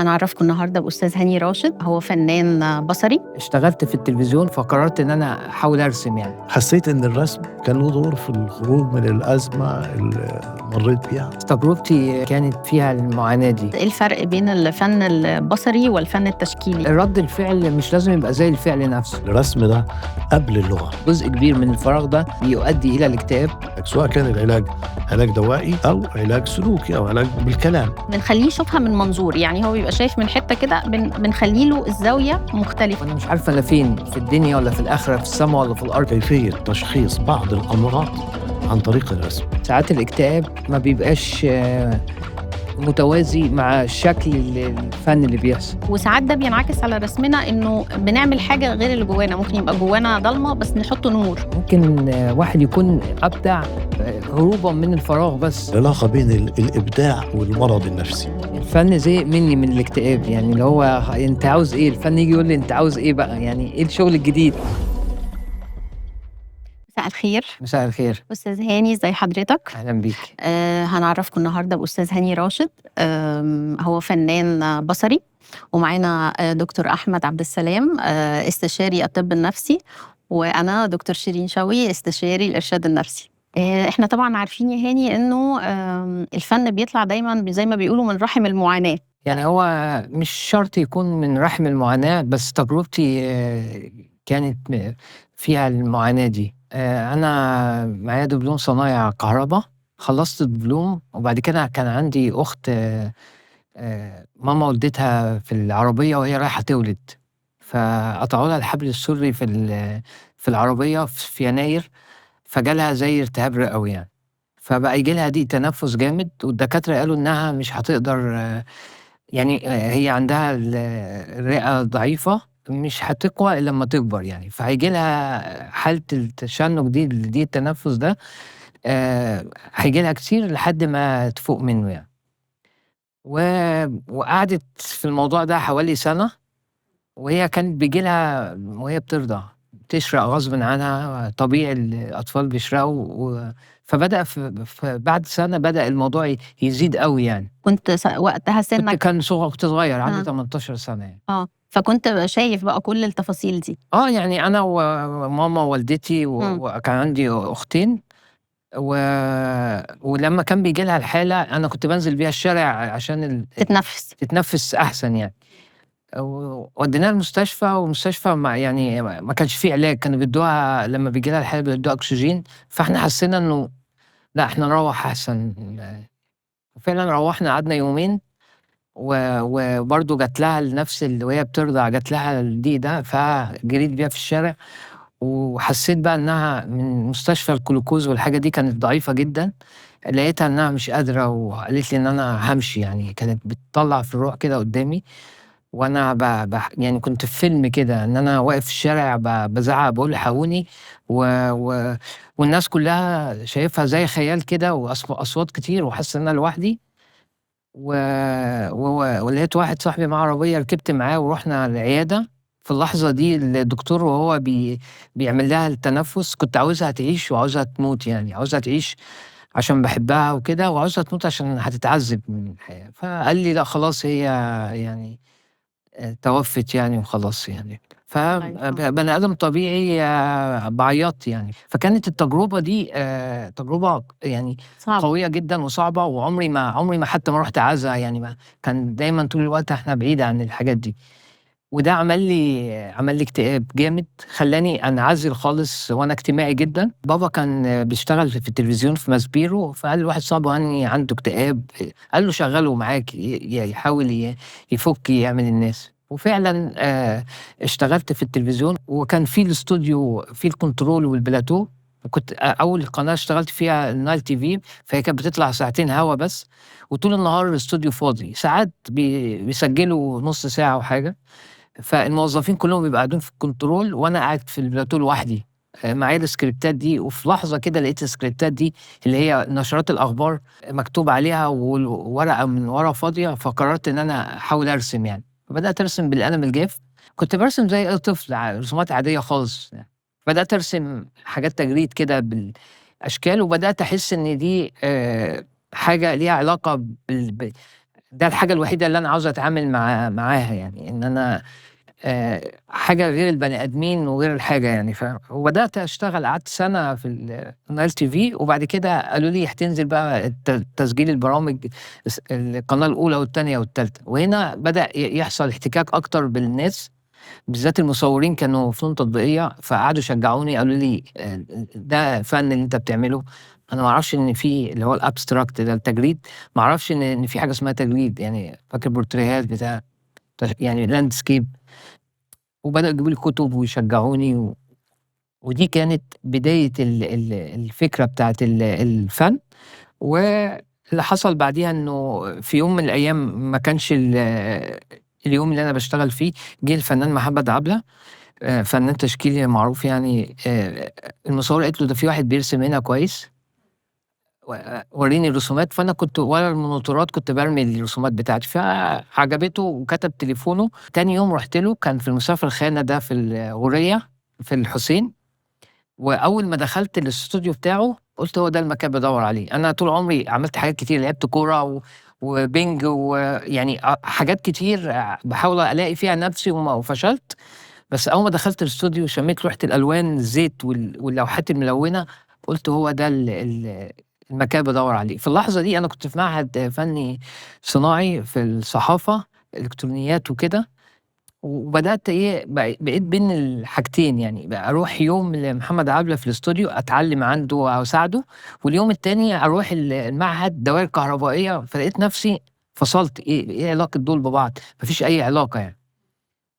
هنعرفكم النهارده بأستاذ هاني راشد، هو فنان بصري. اشتغلت في التلفزيون فقررت إن أنا أحاول أرسم يعني. حسيت إن الرسم كان له دور في الخروج من الأزمة اللي مرّيت بيها. تجربتي كانت فيها المعاناة دي. إيه الفرق بين الفن البصري والفن التشكيلي؟ رد الفعل مش لازم يبقى زي الفعل نفسه. الرسم ده قبل اللغة، جزء كبير من الفراغ ده يؤدي إلى الاكتئاب. سواء كان العلاج علاج دوائي أو علاج سلوكي أو علاج بالكلام. بنخليه يشوفها من منظور، يعني هو بيبقى شايف من حتة كده بنخلي له الزاوية مختلفة. وأنا مش عارفة أنا فين، في الدنيا ولا في الآخرة، في السما ولا في الأرض. كيفية تشخيص بعض الأمراض عن طريق الرسم. ساعات الاكتئاب ما بيبقاش متوازي مع شكل الفن اللي بيحصل. وساعات ده بينعكس على رسمنا إنه بنعمل حاجة غير اللي جوانا، ممكن يبقى جوانا ضلمة بس نحط نور. ممكن واحد يكون أبدع هروبا من الفراغ بس. العلاقة بين الإبداع والمرض النفسي. الفن زهق مني من الاكتئاب، يعني اللي هو انت عاوز ايه؟ الفن يجي يقول لي انت عاوز ايه بقى؟ يعني ايه الشغل الجديد؟ مساء الخير مساء الخير. أستاذ هاني، ازي حضرتك؟ اهلا بيك. هنعرفكم النهارده بأستاذ هاني راشد. هو فنان بصري، ومعانا دكتور أحمد عبد السلام، استشاري الطب النفسي، وأنا دكتور شيرين شوقي، استشاري الإرشاد النفسي. احنا طبعا عارفين يا هاني إنه الفن بيطلع دايما زي ما بيقولوا من رحم المعاناة. يعني هو مش شرط يكون من رحم المعاناة، بس تجربتي كانت فيها المعاناة دي. أنا معايا دبلوم صنايع كهرباء، خلصت الدبلوم وبعد كده كان عندي أخت ماما ولدتها في العربية وهي رايحة تولد، فقطعوا لها الحبل السري في العربية في يناير، فجالها زي التهاب رئوي يعني، فبقى ييجي لها ضيق تنفس جامد، والدكاترة قالوا إنها مش هتقدر يعني هي عندها الرئة ضعيفة، مش هتقوى إلا لمّا تكبر يعني، فهييجي لها حالة التشنج دي لضيق التنفس ده، هييجي لها كتير لحد ما تفوق منه يعني. و وقعدت في الموضوع ده حوالي سنة، وهي كانت بييجي لها وهي بترضع، تشرق غصبٍ عنها، طبيعي الأطفال بيشرقوا فبدأ بعد سنة بدأ الموضوع يزيد أوي يعني. كنت وقتها سنك كنت صغير عندي 18 سنة يعني. فكنت شايف بقى كل التفاصيل دي. يعني أنا وماما ووالدتي وكان عندي أختين و ولمّا كان بييجي لها الحالة أنا كنت بانزل بيها الشارع عشان تتنفس أحسن يعني. وديناها المستشفى، والمستشفى ما كانش في علاج، كانوا بيدوها لمّا بييجي لها الحالة بيدوها أكسجين، فإحنا حسينا إنه لأ إحنا نروّح أحسن. وفعلًا روّحنا قعدنا يومين وبرضه جات لها نفس وهي بترضع جات لها الضيق ده، فجريت بيها في الشارع، وحسيت بقى إنها من مستشفى الجلوكوز والحاجة دي كانت ضعيفة جدًا، لقيتها إنها مش قادرة وقالت لي إن أنا هامشي يعني، كانت بتطلّع في الروح كده قدّامي، وأنا يعني كنت في فيلم كده، إن أنا واقف في الشارع بازعّق باقول الحقوني و و والناس كلّها شايفها زي خيال كده أصوات كتير وحاسس إن أنا لوحدي. و ولقيت واحد صاحبي معاه عربية ركبت معاه ورُحنا العيادة، في اللحظة دي الدكتور وهو بيعمل لها التنفس كنت عاوزها تعيش وعاوزها تموت يعني، عاوزها تعيش عشان باحبها وكده، وعاوزها تموت عشان هتتعذب من الحياة، فقال لي: "لأ خلاص هي يعني توفِّت يعني وخلاص يعني." بني آدم طبيعي باعيّط يعني، فكانت التجربة دي تجربة يعني صعب. قوية جدًا وصعبة، وعمري ما حتى ما رُحت عزا يعني كان دايمًا طول الوقت إحنا بعيد عن الحاجات دي، وده عمل لي اكتئاب جامد، خلّاني أنعزل خالص وأنا اجتماعي جدًا. بابا كان بيشتغل في التلفزيون في ماسبيرو، فقال لواحد صاحبه هاني عنده اكتئاب، قال له شغّله معاك يحاول يفُك يعمل الناس، وفعلًا اشتغلت في التلفزيون، وكان في الإستوديو فيه الكنترول والبلاتو، وكنت أول قناة اشتغلت فيها النايل TV، فهي كانت بتطلع ساعتين هوا بس، وطول النهار الإستوديو فاضي، ساعات بيسجّلوا نُص ساعة أو حاجة، فالموظفين كلّهم بيبقوا قاعدين في الكنترول وأنا قاعد في البلاتو لوحدي، معايا الإسكريبتات دي، وفي لحظة كده لقيت الإسكريبتات دي اللي هي نشرات الأخبار مكتوب عليها ورقة من ورا فاضية، فقررت إن أنا أحاول أرسم يعني، فبدأت أرسم بالقلم الجاف، كنت بارسم زي أي طفل رسومات عادية خالص يعني، بدأت أرسم حاجات تجريد كده بالأشكال، وبدأت أحس إن دي حاجة ليها علاقة ده الحاجة الوحيدة اللي أنا عاوز أتعامل معاها يعني، إن أنا حاجة غير البني آدمين وغير الحاجة يعني. وبدأت أشتغل، قعدت سنة في النايل TV، وبعد كده قالوا لي هتنزل بقى تسجيل البرامج، القناة الأولى والتانية والتالتة، وهنا بدأ يحصل احتكاك أكتر بالناس، بالذات المصورين كانوا فنون تطبيقية، فقعدوا يشجعوني قالوا لي ده فن اللي أنت بتعمله. أنا ما أعرفش إن في اللي هو الأبستراكت ده التجريد، ما أعرفش إن في حاجة اسمها تجريد، يعني فاكر بورتريهات بتاع يعني لاندسكيب، وبدأوا يجيبوا لي كتب ويشجعوني ودي كانت بداية الفكرة بتاعة الفن. واللي حصل بعديها إنه في يوم من الأيام ما كانش اليوم اللي أنا باشتغل فيه، جه الفنان محمد عبلة، فنان تشكيلي معروف يعني، المصورة قالت له ده في واحد بيرسم هنا كويس، وريني الرسومات. فأنا كنت ورا المونيتورات كنت برمي الرسومات بتاعتي، فعجبته وكتب تليفونه. تاني يوم رحت له، كان في المسافر الخانة ده في الغورية في الحسين، وأول ما دخلت الاستوديو بتاعه قلت هو ده المكان بدور عليه. أنا طول عمري عملت حاجات كتير، لعبت كورة وبينج ويعني حاجات كتير بحاول ألاقي فيها نفسي وفشلت. بس أول ما دخلت الاستوديو شميت ريحة الألوان، الزيت واللوحات الملونة، قلت هو ده المكان بدور عليه. في اللحظة دي أنا كنت في معهد فني صناعي في الصحافة الإلكترونيات وكده، وبدأت بقيت بين الحاجتين يعني، بقى أروح يوم لمحمد عبلة في الاستوديو أتعلم عنده أو أساعده، واليوم التاني أروح المعهد دوائر كهربائية، فلقيت نفسي فصلت. إيه علاقة دول ببعض؟ مفيش أي علاقة يعني.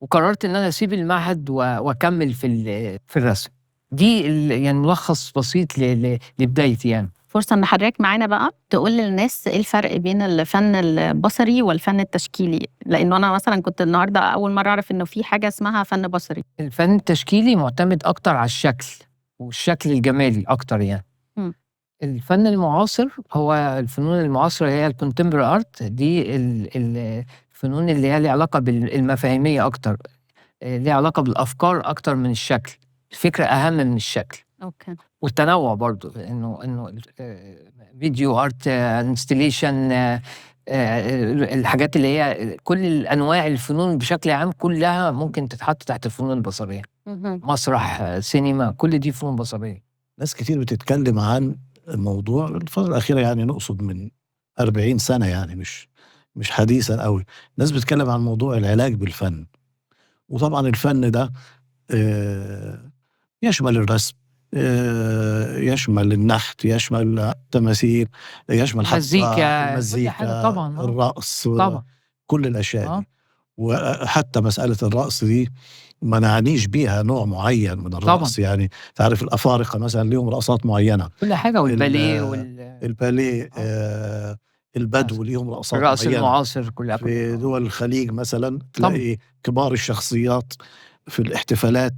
وقررت إن أنا أسيب المعهد وأكمل في الرسم. دي يعني ملخص بسيط لبدايتي يعني. فرصة إن حضرتك معانا بقى تقول للناس إيه الفرق بين الفن البصري والفن التشكيلي، لأنه أنا مثلا كنت النهارده أول مرة أعرف إنه في حاجة اسمها فن بصري. الفن التشكيلي معتمد أكتر على الشكل، والشكل الجمالي أكتر يعني. الفن المعاصر هو الفنون المعاصرة، هي الكونتمبراري ارت، دي الفنون اللي هي ليها علاقة بالمفاهيمية أكتر، ليها علاقة بالأفكار أكتر من الشكل، الفكرة أهم من الشكل. أوكي. والتنوع برضو، إنه فيديو ارت، انستليشن، الحاجات اللي هي كل أنواع الفنون بشكل عام كلها ممكن تتحط تحت الفنون البصرية. مسرح، سينما، كل دي فنون بصرية. ناس كتير بتتكلم عن الموضوع الفترة الأخيرة، يعني نقصد من 40 سنة يعني، مش حديثا قوي. ناس بتتكلم عن موضوع العلاج بالفن، وطبعا الفن ده يشمل الرسم، يشمل النحت، يشمل التماثيل، يشمل حتى المزيكا، كل حاجة المزيكا، طبعا. الرقص، طبعا. كل الأشياء دي. وحتى مسألة الرقص دي ما نعنيش بيها نوع معين من الرقص طبعا. يعني. تعرف الأفارقة مثلا ليهم رقصات معينة، كل حاجة، والباليه الباليه، البدو ليهم رقصات الرقص معينة. المعاصر كلها في دول الخليج مثلا تلاقي كبار الشخصيات في الاحتفالات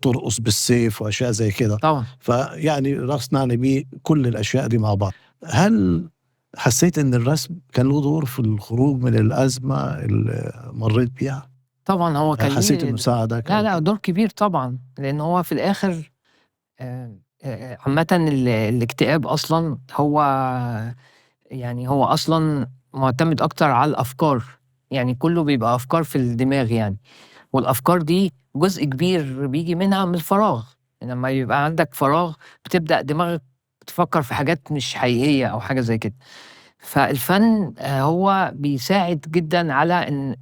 ترقص بالسيف وأشياء زي كده. طبعا. فيعني رقص نعني بيه كل الأشياء دي مع بعض. هل حسيت إن الرسم كان له دور في الخروج من الأزمة اللي مريت بيها؟ طبعا هو كان حسيت إنه ساعدك؟ لا دور كبير طبعا، لأن هو في الآخر عامة الاكتئاب أصلا هو يعني هو أصلا معتمد أكتر على الأفكار، يعني كله بيبقى أفكار في الدماغ يعني. والأفكار دي جزء كبير بيجي منها من الفراغ. لما يبقى عندك فراغ بتبدأ دماغك تفكر في حاجات مش حقيقية أو حاجة زي كده. فالفن هو بيساعد جدا على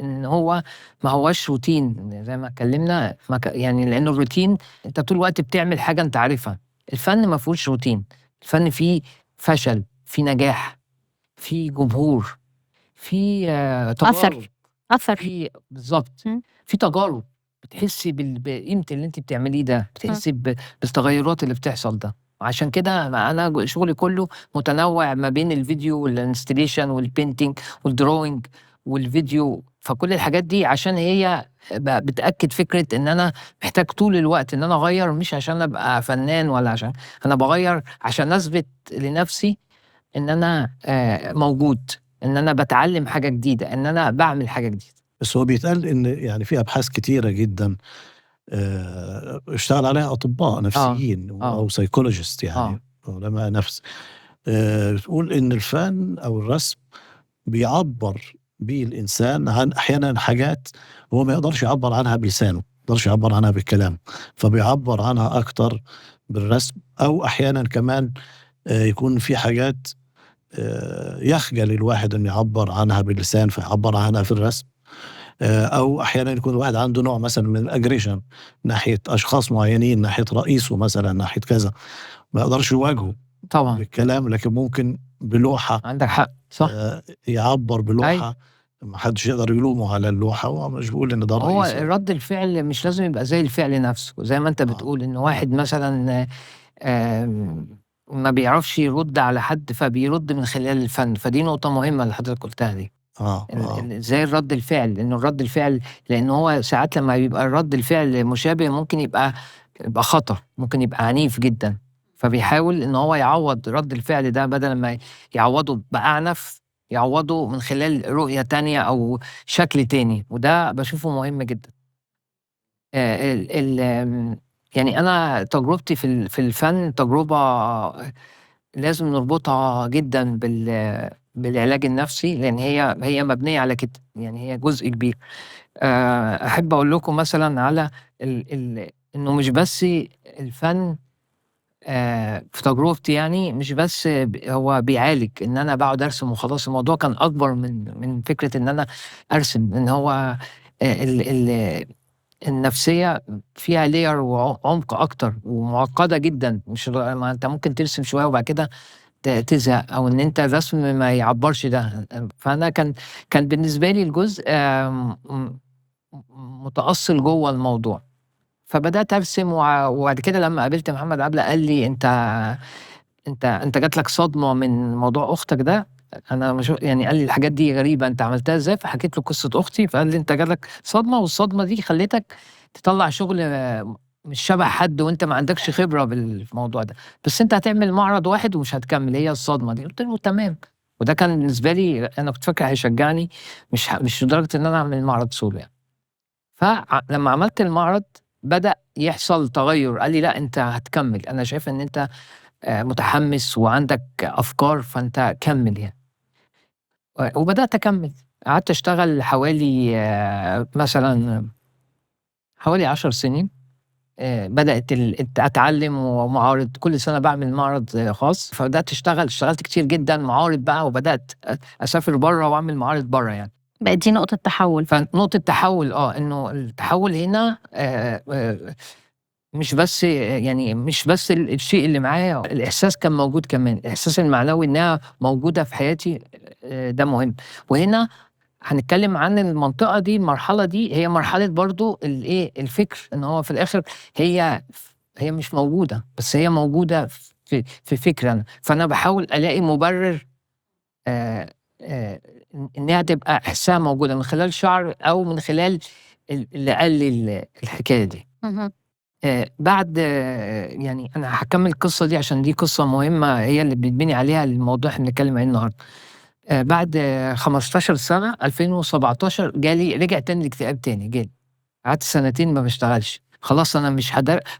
إن هو ما هوش روتين زي ما اتكلمنا، يعني لأنه الروتين أنت طول الوقت بتعمل حاجة أنت عارفها. الفن ما فيهوش روتين، الفن فيه فشل، فيه نجاح، فيه جمهور، فيه تجارب، أثر. بالظبط، في تجارب، بتحسي بقيمة اللي انت بتعمليه ده، بتحسي بالتغيرات اللي بتحصل ده. وعشان كده انا شغلي كله متنوع ما بين الفيديو والانستليشن والبينتينج والدروينج والفيديو. فكل الحاجات دي عشان هي بتأكد فكرة ان انا محتاج طول الوقت ان انا اغير، مش عشان ابقى فنان ولا عشان انا بغير، عشان اثبت لنفسي ان انا موجود، ان انا بتعلم حاجة جديدة، ان انا بعمل حاجة جديدة. بس هو بيتقال إن يعني في أبحاث كتيرة جدا اشتغل عليها أطباء نفسيين أو سايكولوجيست يعني علماء نفس، بتقول إن الفن أو الرسم بيعبّر بيه الإنسان عن أحيانًا حاجات هو ما يقدرش يعبّر عنها بلسانه، ما يقدرش يعبّر عنها بالكلام، فبيعبّر عنها أكتر بالرسم، أو أحيانًا كمان يكون في حاجات يخجل الواحد إنه يعبّر عنها باللسان فيعبّر عنها في الرسم. أو أحيانًا يكون الواحد عنده نوع مثلًا من الaggression ناحية أشخاص معيّنين، ناحية رئيسه مثلًا، ناحية كذا، ما يقدرش يواجهه طبعًا، بالكلام، لكن ممكن بلوحة عندك حق، صح. يعبّر أيوه. بلوحة، ما حدش يقدر يلومه على اللوحة، وهو مش بيقول إن ده هو رئيسي. رَد الفعل مش لازم يبقى زي الفعل نفسه، زي ما أنت آه، بتقول إن واحد مثلًا آمم، ما بيعرفش يرُد على حد، فبيرُد من خلال الفن، فدي نقطة مهمة اللي حضرتك قُلتها دي. آه، آه، إزاي رَد الفعل، لإنه رَد الفعل لإن هو ساعات لمّا بيبقى رَد الفعل مشابه ممكن يبقى خطر، ممكن يبقى عنيف جدًا، فبيحاول إن هو يعوّض رَد الفعل ده بدل ما يعوّضه بأعنف، يعوّضه من خلال رؤية تانية أو شكل تاني، وده باشوفه مهم جدًا. ال ال آمم، يعني أنا تجربتي في الفن تجربة لازم نربطها جدًا بالعلاج النفسي، لإن هي مبنية على كده، يعني هي جزء كبير. أحب أقول لكم مثلًا على إنه مش بس الفن في تجربتي يعني مش بس هو بيعالج، إن أنا باقعد أرسم وخلاص، الموضوع كان أكبر من فكرة إن أنا أرسم، إن هو ال النفسية فيها layer عمق أكتر ومعقدة جدًا، مش ما أنت ممكن ترسم شوية وبعد كده تزهق، أو إن أنت الرسم ما يعبّرش ده. فأنا كان بالنسبة لي الجزء متأصّل جوّه الموضوع، فبدأت أرسم وبعد كده لمّا قابلت محمد عبلة قال لي: "أنت جات لك صدمة من موضوع أختك ده؟" أنا ما يعني قال لي: "الحاجات دي غريبة، أنت عملتها إزاي؟" فحكيت له قصة أختي، فقال لي: "أنت جات لك صدمة والصدمة دي خلّتك تطلّع شغل مش شبه حد وأنت ما عندكش خبرة بالموضوع ده، بس أنت هتعمل معرض واحد ومش هتكمّل، هي الصدمة دي." قُلت له: "تمام." وده كان بالنسبة لي أنا كنت فاكر هيشجعني، مش لدرجة إن أنا أعمل معرض solo يعني. لمّا عملت المعرض بدأ يحصل تغيُّر، قال لي: "لأ، أنت هتكمّل، أنا شايف إن أنت متحمّس وعندك أفكار فأنت كمّل يعني." وبدأت أكمّل، قعدت أشتغل حوالي مثلًا حوالي 10 سنين. بدأت أتعلّم ومعارض، كل سنة باعمل معرض خاص، فبدأت اشتغلت كتير جدًا معارض بقى وبدأت أسافر برّه وأعمل معارض برّه يعني. بقت دي نقطة تحوّل. فنقطة تحوّل إنه التحوّل هنا مش بس الشيء اللي معايا، الإحساس كان موجود كمان، الإحساس المعنوي إنها موجودة في حياتي ده مهم. وهنا هنتكلم عن المنطقة دي، المرحلة دي هي مرحلة برضه الفكر، إن هو في الآخر هي هي مش موجودة، بس هي موجودة في فكري أنا، فأنا باحاول ألاقي مُبرر آآ إنها تبقى أحسها موجودة من خلال شعر أو من خلال اللي قال لي الحكاية دي. اهم. بعد يعني أنا هاكمّل القصة دي عشان دي قصة مهمة هي اللي بيتبني عليها الموضوع اللي إحنا بنتكلّم عليه النهارده. بعد 15 سَنة 2017 رجع تاني الاكتئاب تاني جالي، قعدت سنتين ما باشتغلش، خلاص أنا مش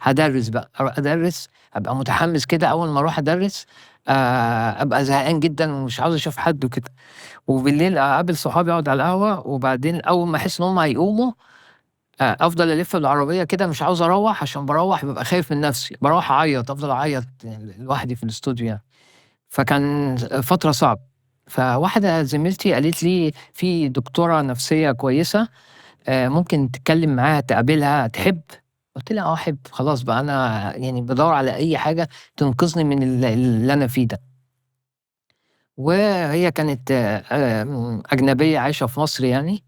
هادرّس بقى، أروح أدرّس أبقى متحمّس كده أول ما أروح أدرّس أبقى زهقان جدًا ومش عاوز أشوف حد وكده، وبالليل أقابل صحابي أقعد على القهوة وبعدين أول ما أحس إن هُم هيقوموا أفضل ألِف بالعربية كده مش عاوز أروّح، عشان باروّح بابقى خايف من نَفْسي، باروّح أعيّط، أفضل أعيّط لوحدي في الإستوديو يعني، فكان فترة صعبة. فواحدة زميلتي قالت لي: "في دكتورة نفسية كويسة ممكن تتكلّم معاها، تقابلها، تحب؟" قُلت لها: "آه أحب." خلاص بقى أنا يعني بادوّر على أي حاجة تنقذني من اللي أنا فيه ده. وهي كانت أجنبية عايشة في مصر يعني.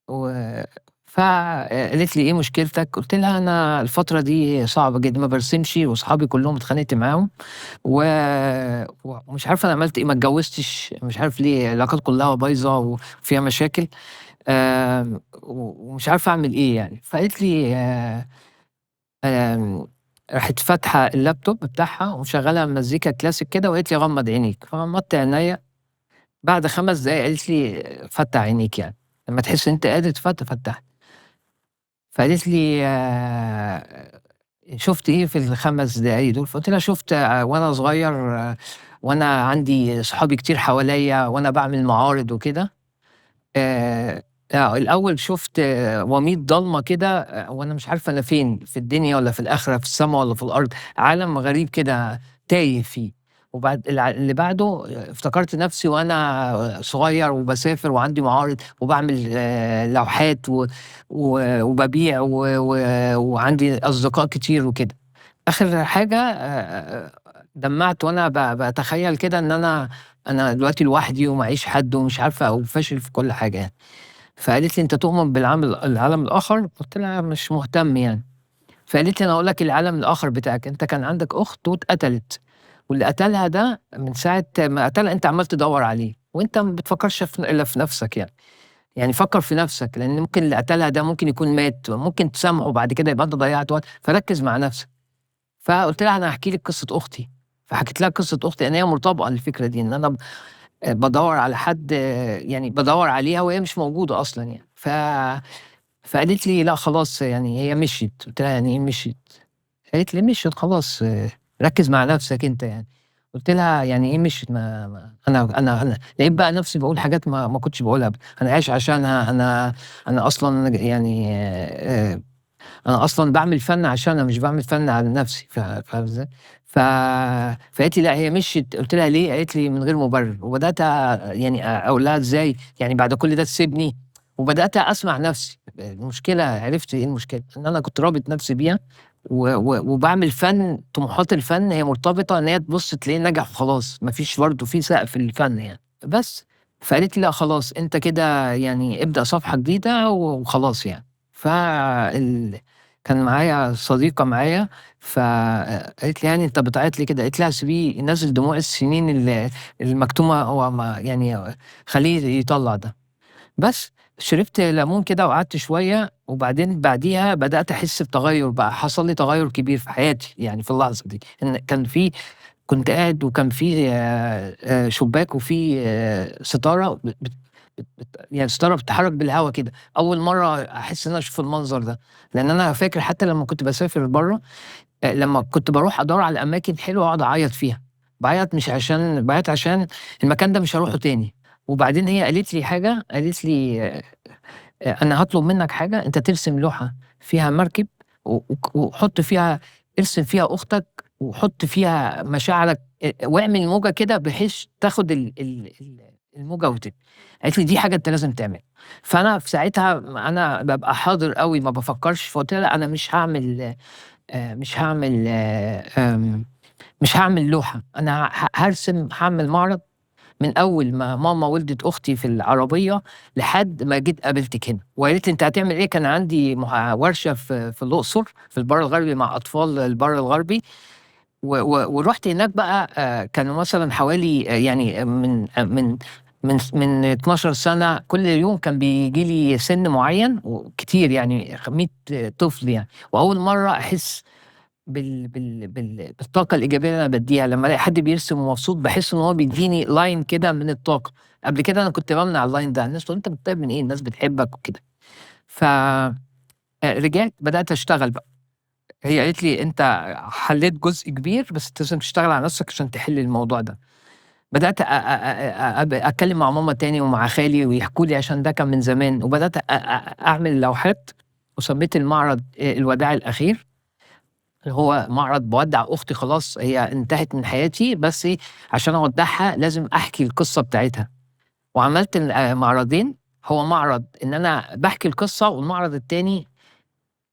و فقالت لي: "إيه مشكلتك؟" قُلت لها: "أنا الفترة دي صعبة جدًا، ما بارسمش وصحابي كلّهم اتخانقت معاهم و ومش عارف أنا عملت إيه، ما اتجوّزتش، مش عارف ليه العلاقات كلّها بايظة وفيها مشاكل ومش عارفة أعمل إيه يعني." فقالت لي آمم راحت فاتحة اللابتوب بتاعها ومشغّلة مزيكا كلاسيك كده وقالت لي: "غمّض عينيك." فغمضت عينيّا، بعد 5 دقايق قالت لي: "فتّح عينيك يعني، لمّا تحس إن أنت قادر فتّح." فقالت لي: "شُفت إيه في ال5 دقايق دول؟" فقُلت لها: "شُفت وأنا صغير وأنا عندي صحابي كتير حواليّا وأنا باعمل معارض وكده. الأول شُفت وميض ضلمة كده، وأنا مش عارف أنا فين، في الدنيا والّا في الآخرة، في السما والّا في الأرض، عالم غريب كده تايه فيه. وبعد اللي بعده افتكرت نفسي وأنا صغير وباسافر وعندي معارض وباعمل لوحات وبابيع وعندي أصدقاء كتير وكده. آخر حاجة دمّعت وأنا باتخيّل كده إن أنا دلوقتي لوحدي وماعيش حد ومش عارفة وفاشل في كل حاجة يعني. فقالت لي: "أنت تؤمن العالم الآخر؟" قُلت لها: "مش مهتم يعني." فقالت لي: "أنا هاقول لك العالم الآخر بتاعك، أنت كان عندك أخت واتقتلت، واللي قتلها ده من ساعة ما قتلها أنت عمّال تدوّر عليه، وأنت ما بتفكّرش إلا في نَفْسك يعني. يعني فكّر في نَفْسك، لإن ممكن اللي قتلها ده ممكن يكون مات، ممكن تسامحه بعد كده يبقى أنت ضيّعت وقت، فركّز مع نَفْسك." فقُلت لها: "أنا هاحكي لِك قصة أختي." فحكيت لها قصة أختي، لإن هي مرتبطة للفكرة دي، إن أنا بادوّر على حد، يعني بادوّر عليها وهي مش موجودة أصلًا يعني. فقالت لي: "لأ خلاص يعني هي مشيت." قُلت لها: "يعني إيه مشيت؟" قالت لي: "مشيت خلاص، ركّز مع نَفْسك أنت يعني." قُلت لها: "يعني إيه مشيت؟ ما أنا لقيت بقى نَفْسي باقول حاجات ما كنتش باقولها، أنا عايش عشانها، أنا أصلًا يعني أنا أصلًا باعمل فَن عشانها مش باعمل فَن على نَفْسي." فاهم إزاي؟ ف فقالت لي: "لأ هي مشيت." قُلت لها: "ليه؟" قالت لي: "من غير مُبرر." وبدأت يعني أقول لها: "إزاي؟ يعني بعد كل ده تسيبني؟" وبدأت أسمع نَفْسي. المشكلة عرفت إيه المشكلة، إن أنا كنت رابط نَفْسي بيها وباعمل فَن، طموحات الفَن هي مرتبطة إن هي تبُص تلاقيني ناجح وخلاص، ما فيش برضه في سقف للفَن يعني، بس. فقالت لي: "لأ خلاص أنت كده يعني ابدأ صفحة جديدة وخلاص يعني." كان معايا صديقة معايا، قالت لي: "يعني أنت بتعيط ليه كده؟" قالت لي: "سيبيه ينزّل دموع السنين المكتومة، هو ما يعني خلّيه يطلّع ده." بس. شربت ليمون كده وقعدت شوية، وبعدين بعديها بدأت أحس بتغيُّر بقى، حصل لي تغيُّر كبير في حياتي، يعني في اللحظة دي. إن كنت قاعد وكان في شباك وفي ستارة بت بت بت بت يعني ستارة بتتحرك بالهوا كده. أول مرّة أحس إن أنا أشوف المنظر ده، لإن أنا فاكر حتى لمّا كنت باسافر برّه، لمّا كنت باروح أدوّر على أماكن حلوة أقعد أعيّط فيها. باعيط عشان المكان ده مش هاروحه تاني. وبعدين هي قالت لي حاجة، قالت لي: "أنا هاطلب منّك حاجة، أنت ترسم لوحة فيها مركب وحُط فيها، ارسم فيها أختك وحُط فيها مشاعرك، واعمل موجة كده بحيث تاخد الموجة قالت لي: "دي حاجة أنت لازم تعملها." فأنا في ساعتها أنا بابقى حاضر أوي ما بافكّرش، فقُلت لها: "لأ أنا مش هاعمل لوحة، أنا هاعمل معرض من أول ما ماما ولدت أختي في العربية لحد ما جيت قابلتِك هنا." وقالت لي: "أنت هتعمل إيه؟" كان عندي ورشة في الأقصر، في البر الغربي مع أطفال البر الغربي. ورُحت هناك بقى، كانوا مثلًا حوالي يعني من 12 سنة، كل يوم كان بييجي لي سِن معيّن وكتير يعني 100 طفل يعني. وأول مرّة أحس بالطاقة الإيجابية اللي أنا بادّيها، لمّا ألاقي حد بيرسم ومبسوط باحس إن هو بيدّيني line كده من الطاقة. قبل كده أنا كنت بامنع الline ده، الناس تقول: "أنت متضايق من إيه؟ الناس بتحبك." وكده. ف رجعت بدأت أشتغل بقى. هي قالت لي: "أنت حلّيت جزء كبير، بس أنت لازم تشتغل على نَفْسك عشان تحل الموضوع ده." بدأت أ أ أ أب أتكلّم مع ماما تاني ومع خالي ويحكوا لي عشان ده كان من زمان، وبدأت أعمل لوحات وسمّيت المعرض الوداع الأخير. هو معرض باودّع أختي خلاص، هي انتهت من حياتي، بس عشان أودّعها لازم أحكي القصة بتاعتها. وعملت معرضين، هو معرض إن أنا باحكي القصة، والمعرض التاني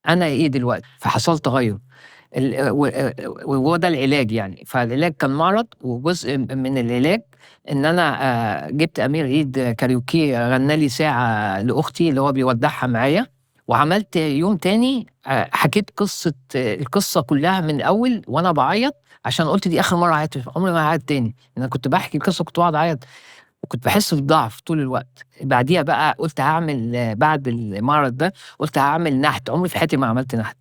أنا إيه دلوقتي، فحصل تغيُّر. ال و وهو ده العلاج يعني. فالعلاج كان معرض، وجزء من العلاج إن أنا جِبت أمير عيد كاريوكي غنّى لي ساعة لأختي اللي هو بيودّعها معايا. وعملت يوم تاني حكيت القصة كلّها من الأول وأنا باعيّط، عشان قُلت دي آخر مرّة أعيّط فيها، عمري ما هاعيّط تاني. أنا كنت باحكي القصة كنت باقعد أعيّط، وكنت باحس بالضعف طول الوقت. بعديها بقى قُلت هاعمل بعد المعرض ده، قُلت هاعمل نحت. عمري في حياتي ما عملت نحت.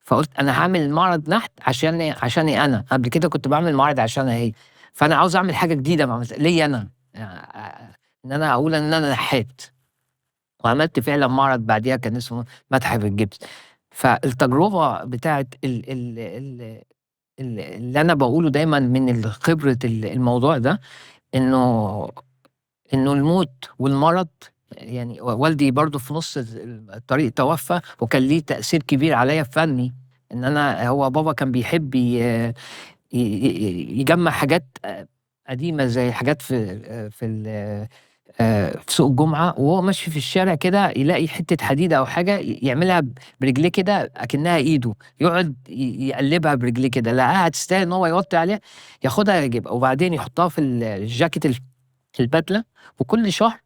فقُلت أنا هاعمل معرض نحت عشاني أنا. قبل كده كنت باعمل معارض عشانها هي. فأنا عاوز أعمل حاجة جديدة ما ليّا أنا، إن أنا أقول إن أنا نحّات. وعملت فعلًا معرض بعديها كان اسمه متحف الجبس. فالتجربة بتاعة ال ال ال اللي أنا باقوله دايمًا من خبرة الموضوع ده، إنه الموت والمرض، يعني والدي برضه في نُص الطريق توفّى، وكان ليه تأثير كبير عليّا في فنّي. إن أنا هو بابا كان بيحب يجمّع حاجات قديمة، زي حاجات في في سوق الجمعة، وهو ماشي في الشارع كده يلاقي حتّة حديدة أو حاجة يعملها برجليه كده أكنّها إيده، يقعد يقلّبها برجليه كده، لقاها تستاهل إن هو يوطّي عليها، ياخدها يجيبها، وبعدين يحطها في الجاكيت البدلة، وكل شهر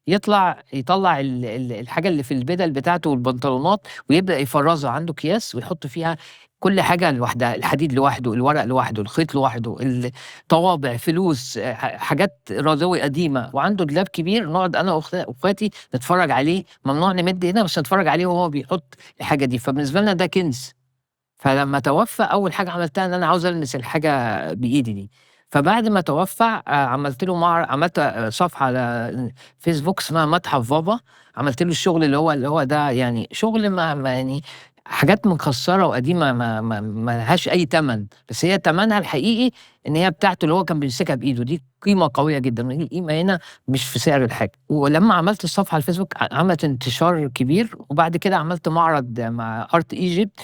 يطلّع الحاجة اللي في البِدَل بتاعته والبنطلونات، ويبدأ يفرّزها، عنده أكياس ويحط فيها كل حاجة لوحدها، الحديد لوحده، الورق لوحده، الخيط لوحده، طوابع، فلوس، حاجات رضوي قديمة، وعنده دولاب كبير نقعد أنا وأخواتي نتفرّج عليه، ممنوع نمِد إيدينا بس نتفرّج عليه وهو بيحط الحاجة دي، فبالنسبة لنا ده كنز. فلمّا توفّى أول حاجة عملتها إن أنا عاوز ألمس الحاجة بإيدي دي. فبعد ما توفّى عملت له عملت صفحة على الفيسبوك اسمها متحف بابا، عملت له الشغل اللي هو ده، يعني شغل ما يعني حاجات مكسّرة وقديمة ما لهاش أي تَمَن، بس هي تَمَنها الحقيقي إن هي بتاعته اللي هو كان بيمسكها بإيده، دي قيمة قوية جدًا، القيمة هنا مش في سعر الحاجة. ولمّا عملت الصفحة على الفيسبوك عملت انتشار كبير، وبعد كده عملت معرض مع Art Egypt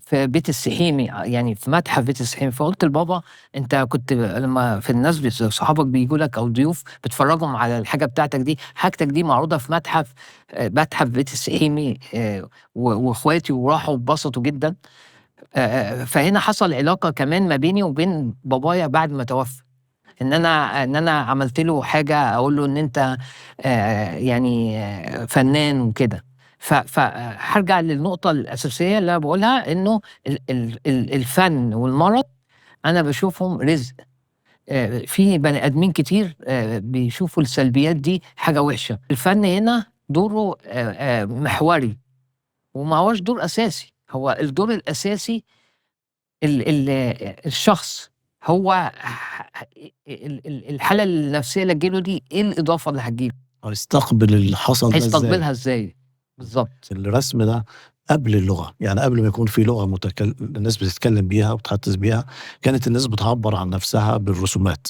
في بيت السحيمي، يعني في متحف بيت السحيمي. فقُلت لبابا: أنت كنت لمّا في الناس صحابك بييجوا لك أو ضيوف بتفرّجهم على الحاجة بتاعتك دي، حاجتك دي معروضة في متحف بيت السحيمي، وأخواتي وراحوا واتبسطوا جدًا. فهنا حصل علاقة كمان ما بيني وبين بابايا بعد ما توفى، إن أنا عملت له حاجة أقول له إن أنت يعني فنان وكده. هارجع للنقطة الأساسية اللي أنا باقولها، إنه الفن والمرض أنا باشوفهم رزق. في بني آدمين كتير بيشوفوا السلبيات دي حاجة وحشة، الفن هنا دوره محوري، وما هواش دور أساسي، هو الدور الأساسي ال الشخص، هو الحالة النفسية اللي هتيجي له دي، إيه الإضافة اللي هتيجي له؟ هيستقبل اللي حصل ده إزاي؟ هيستقبلها إزاي؟ بالضبط. الرسم ده قبل اللغة، يعني قبل ما يكون في لغة الناس بتتكلم بيها وبتحدث بيها، كانت الناس بتعبّر عن نفسها بالرسومات.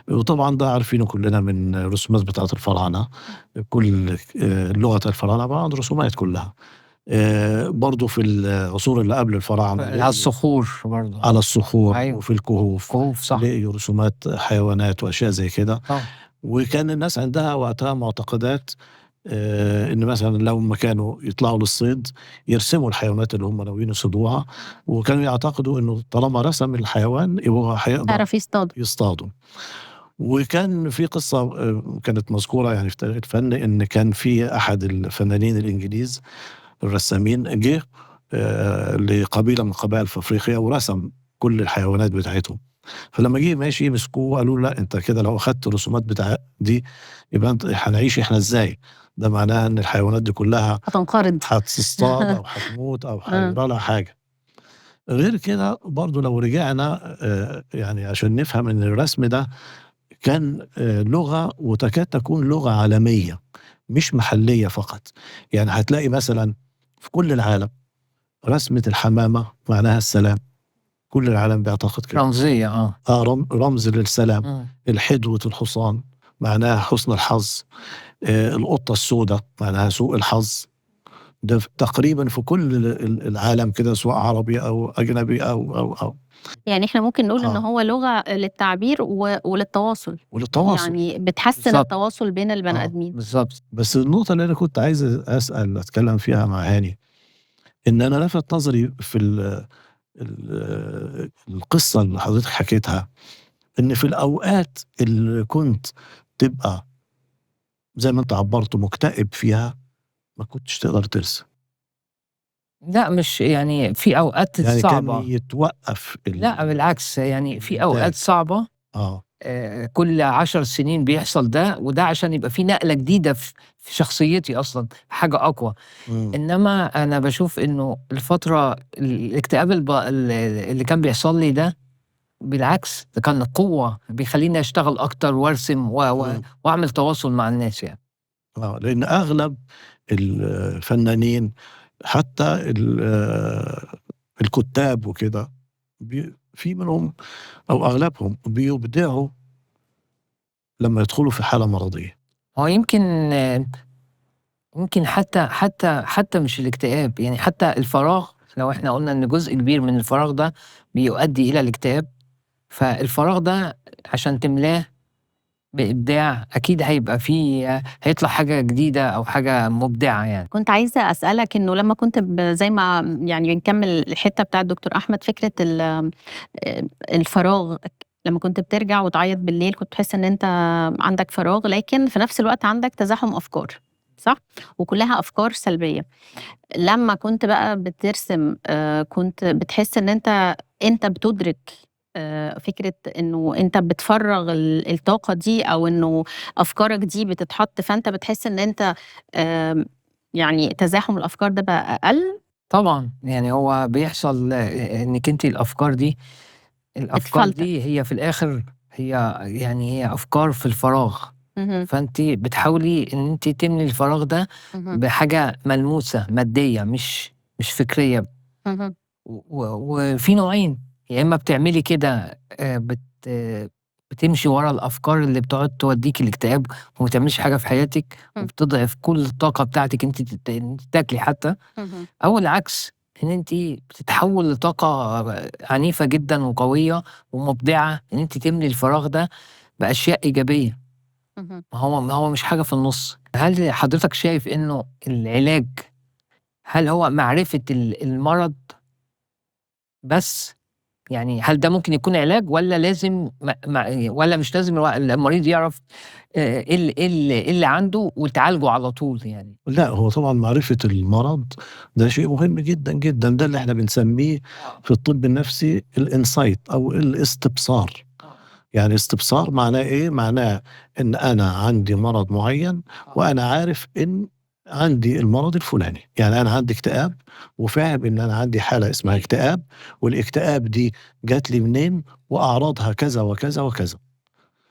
وطبعًا ده عارفينه كلنا من الرسومات بتاعة الفراعنة، كل لغة الفراعنة عبارة عن رسومات كلها. برضه في العصور اللي قبل الفراعنة على الصخور على برضه. الصخور أيوه. وفي الكهوف، كهوف، صح. لقيوا رسومات حيوانات وأشياء زي كده. آه. وكان الناس عندها وقتها معتقدات، إن مثلًا لمّا كانوا يطلعوا للصيد يرسموا الحيوانات اللي هم ناويين يصيدوها، وكانوا يعتقدوا إنه طالما رسم الحيوان يبقى هو هيقدر يعرف يصطاد. يصطاده. وكان في قصة كانت مذكورة يعني في تاريخ الفن، إن كان في أحد الفنانين الإنجليز الرسامين جه لقبيلة من القبائل في أفريقيا ورسم كل الحيوانات بتاعتهم. فلمّا جه ماشي مسكوه وقالوا له: "لأ، أنت كده لو أخدت الرسومات دي يبقى هنعيش إحنا إزاي؟ ده معناها إن الحيوانات دي كلها هتنقرض. هتصطاد أو هتموت أو هيجرى لها حاجة." غير كده برضه لو رجعنا يعني عشان نفهم إن الرسم ده كان لغة وتكاد تكون لغة عالمية مش محلية فقط. يعني هتلاقي مثلًا في كل العالم رسمة الحمامة معناها السلام، كل العالم بيعتقد كده. رمزية، آه. رمز للسلام. إمم. الحدوة الحصان معناها حسن الحظ. القطة السودا معناها سوء الحظ. ده تقريبًا في كل العالم كده، سواء عربي أو أجنبي أو يعني إحنا ممكن نقول إن آه، هو لغة للتعبير وللتواصل، وللتواصل. يعني بتحسّن بالضبط. التواصل بين البني آه. آدمين. بالضبط. بس النقطة اللي أنا كنت عايز أتكلم فيها مع هاني، إن أنا لفت نظري في القصة اللي حضرتك حكيتها، إن في الأوقات اللي كنت تبقى زي ما أنت عبّرت مكتئب فيها، ما كنتش تقدر ترسم. لأ، مش يعني في أوقات يعني كان صعبة. يتوقّف لأ، بالعكس، يعني في الإنتاج. أوقات صعبة، آه. كل 10 سنين بيحصل ده، وده عشان يبقى في نقلة جديدة في شخصيتي أصلًا، حاجة أقوى. إمم. إنما أنا باشوف إنه الفترة الاكتئاب اللي كان بيحصل لي ده، بالعكس ده كان قوة، بيخلّيني أشتغل أكتر وأرسم إمم. وأعمل تواصل مع الناس يعني. لإن أغلب الفنانين حتى الكُتّاب وكده في منهم أو أغلبهم بيبدعوا لمّا يدخلوا في حالة مرضية. هو يمكن حتى مش الاكتئاب، يعني حتى الفراغ، لو إحنا قُلنا إن جزء كبير من الفراغ ده بيؤدي إلى الاكتئاب، فالفراغ ده عشان تملاه بإبداع أكيد هيطلع حاجة جديدة أو حاجة مبدعة يعني. كنت عايزة أسألك إنه لمّا كنت زي ما يعني بنكمّل الحتّة بتاعة دكتور أحمد، فكرة الفراغ، لمّا كنت بترجع وتعيّط بالليل كنت بتحس إن أنت عندك فراغ، لكن في نفس الوقت عندك تزاحم أفكار، صح؟ وكلّها أفكار سلبية. لمّا كنت بقى بترسم كنت بتحس إن أنت بتُدرك فكرة إنه أنت بتفرّغ الطاقة دي، أو إنه أفكارك دي بتتحط، فأنت بتحس إن أنت آمم يعني تزاحم الأفكار ده بقى أقل؟ طبعًا، يعني هو بيحصل إنِّك أنتِ الأفكار بتفلتر. دي هي في الآخر هي أفكار في الفراغ، اهم. فأنتِ بتحاولي إن أنتِ تملي الفراغ ده اهم. بحاجة ملموسة، مادية، مش فكرية. اهم. وفي نوعين، يا إما بتعملي كده بتمشي ورا الأفكار اللي بتقعد توديكِ الاكتئاب وما تعمليش حاجة في حياتِك، إمم. وبتضعف كل الطاقة بتاعتِك إن أنتِ تاكلي حتى، اهم. أو العكس، إن أنتِ بتتحول لطاقة عنيفة جدًا وقوية ومبدعة، إن أنتِ تملي الفراغ ده بأشياء إيجابية. اهم. ما هو مش حاجة في النُص. هل حضرتك شايف إنه العلاج، هل هو معرفة المرض بس؟ يعني هل ده ممكن يكون علاج، والّا لازم والّا مش لازم المريض يعرف إيه اللي عنده وتعالجه على طول يعني؟ لأ، هو طبعًا معرفة المرض ده شيء مهم جدًا، جدًا، ده اللي إحنا بنسميه آه. في الطب النفسي الinsight أو الاستبصار. يعني استبصار معناه إيه؟ معناه إن أنا عندي مرض معيّن وأنا عارف إن عندي المرض الفلاني، يعني أنا عندي اكتئاب وفاهم إن أنا عندي حالة اسمها اكتئاب، والاكتئاب دي جات لي منين وأعراضها كذا وكذا وكذا.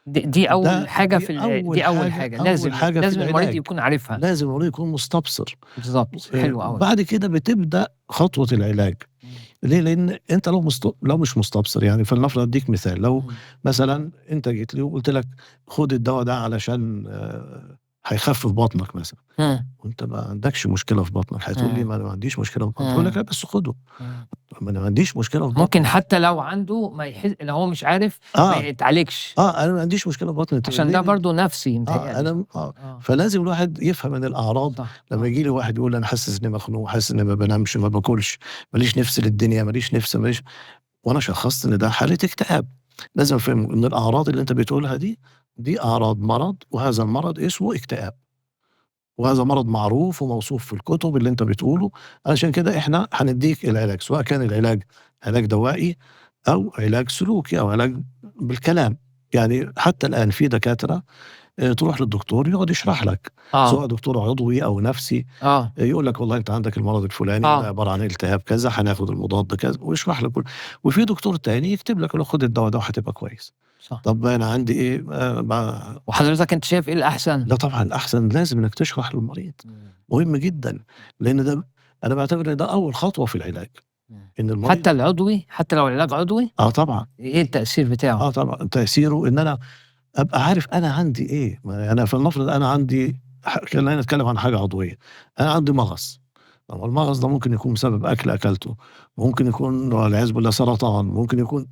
دي أول حاجة أول دي أول حاجة، حاجة أول لازم حاجة في لازم المريض العلاج، يكون عارفها. لازم المريض يكون مستبصر. بالضبط، حلو أوي. بعد كده بتبدأ خطوة العلاج. إمم. ليه؟ لإن أنت لو مش مستبصر يعني فلنفرض أدّيك مثال، لو إمم. مثلًا أنت جيت لي وقُلت لك خُد الدوا ده علشان هيخفِّف بطنك مثلًا، إمم. وأنت ما عندكش مشكلة في بطنك، هتقول لي إمم. ما أنا ما عنديش مشكلة في بطني، هاقول لك إمم. لأ بس خُده، إمم. ما أنا ما عنديش مشكلة في ممكن بطني. حتى لو عنده لو هو مش عارف ما آه، يتعالجش، أنا ما عنديش مشكلة في بطني عشان ليه؟ ده برضه نَفْسي متهيأ لي. آه. فلازم الواحد يفهم إن الأعراض صح. لمّا ييجي لي واحد يقول أنا حاسس إني مخنوق، حاسس إني ما بانامش، ما باكلش، ما ليش نِفْس للدنيا، ما ليش نِفْس، ما ليش، وأنا شخّصت إن ده حالة اكتئاب، لازم أفهمه إن الأعراض اللي أنت بتقولها دي أعراض مرض، وهذا المرض اسمه اكتئاب، وهذا مرض معروف وموصوف في الكتب اللي أنت بتقوله، علشان كده إحنا هندّيك العلاج، سواء كان العلاج علاج دوائي أو علاج سلوكي أو علاج بالكلام. يعني حتى الآن في دكاترة تروح للدكتور يقعد يشرح لك، آه. سواء دكتور عضوي أو نفسي، آه. يقول لك والله أنت عندك المرض الفلاني وده آه. عبارة عن التهاب كذا، هناخد المضاد كذا، ويشرح لك وفي دكتور تاني يكتب لك يقول لك خد الدوا ده وهتبقى كويس. صح. طب أنا عندي إيه وحضرتك أنت شايف إيه الأحسن؟ لا طبعًا الأحسن لازم إنك تشرح للمريض، إمم. مهم جدًا، لأن أنا باعتبر إن ده أول خطوة في العلاج، إمم. إن المريض حتى العضوي، حتى لو العلاج عضوي؟ طبعًا، إيه التأثير بتاعه؟ طبعًا تأثيره إن أنا أبقى عارف أنا عندي إيه، ما أنا فلنفرض أنا عندي خلّينا نتكلم عن حاجة عضوية، أنا عندي مغص، طب ما المغص ده ممكن يكون بسبب أكل أكلته، ممكن يكون والعياذ بالله سرطان، ممكن يكون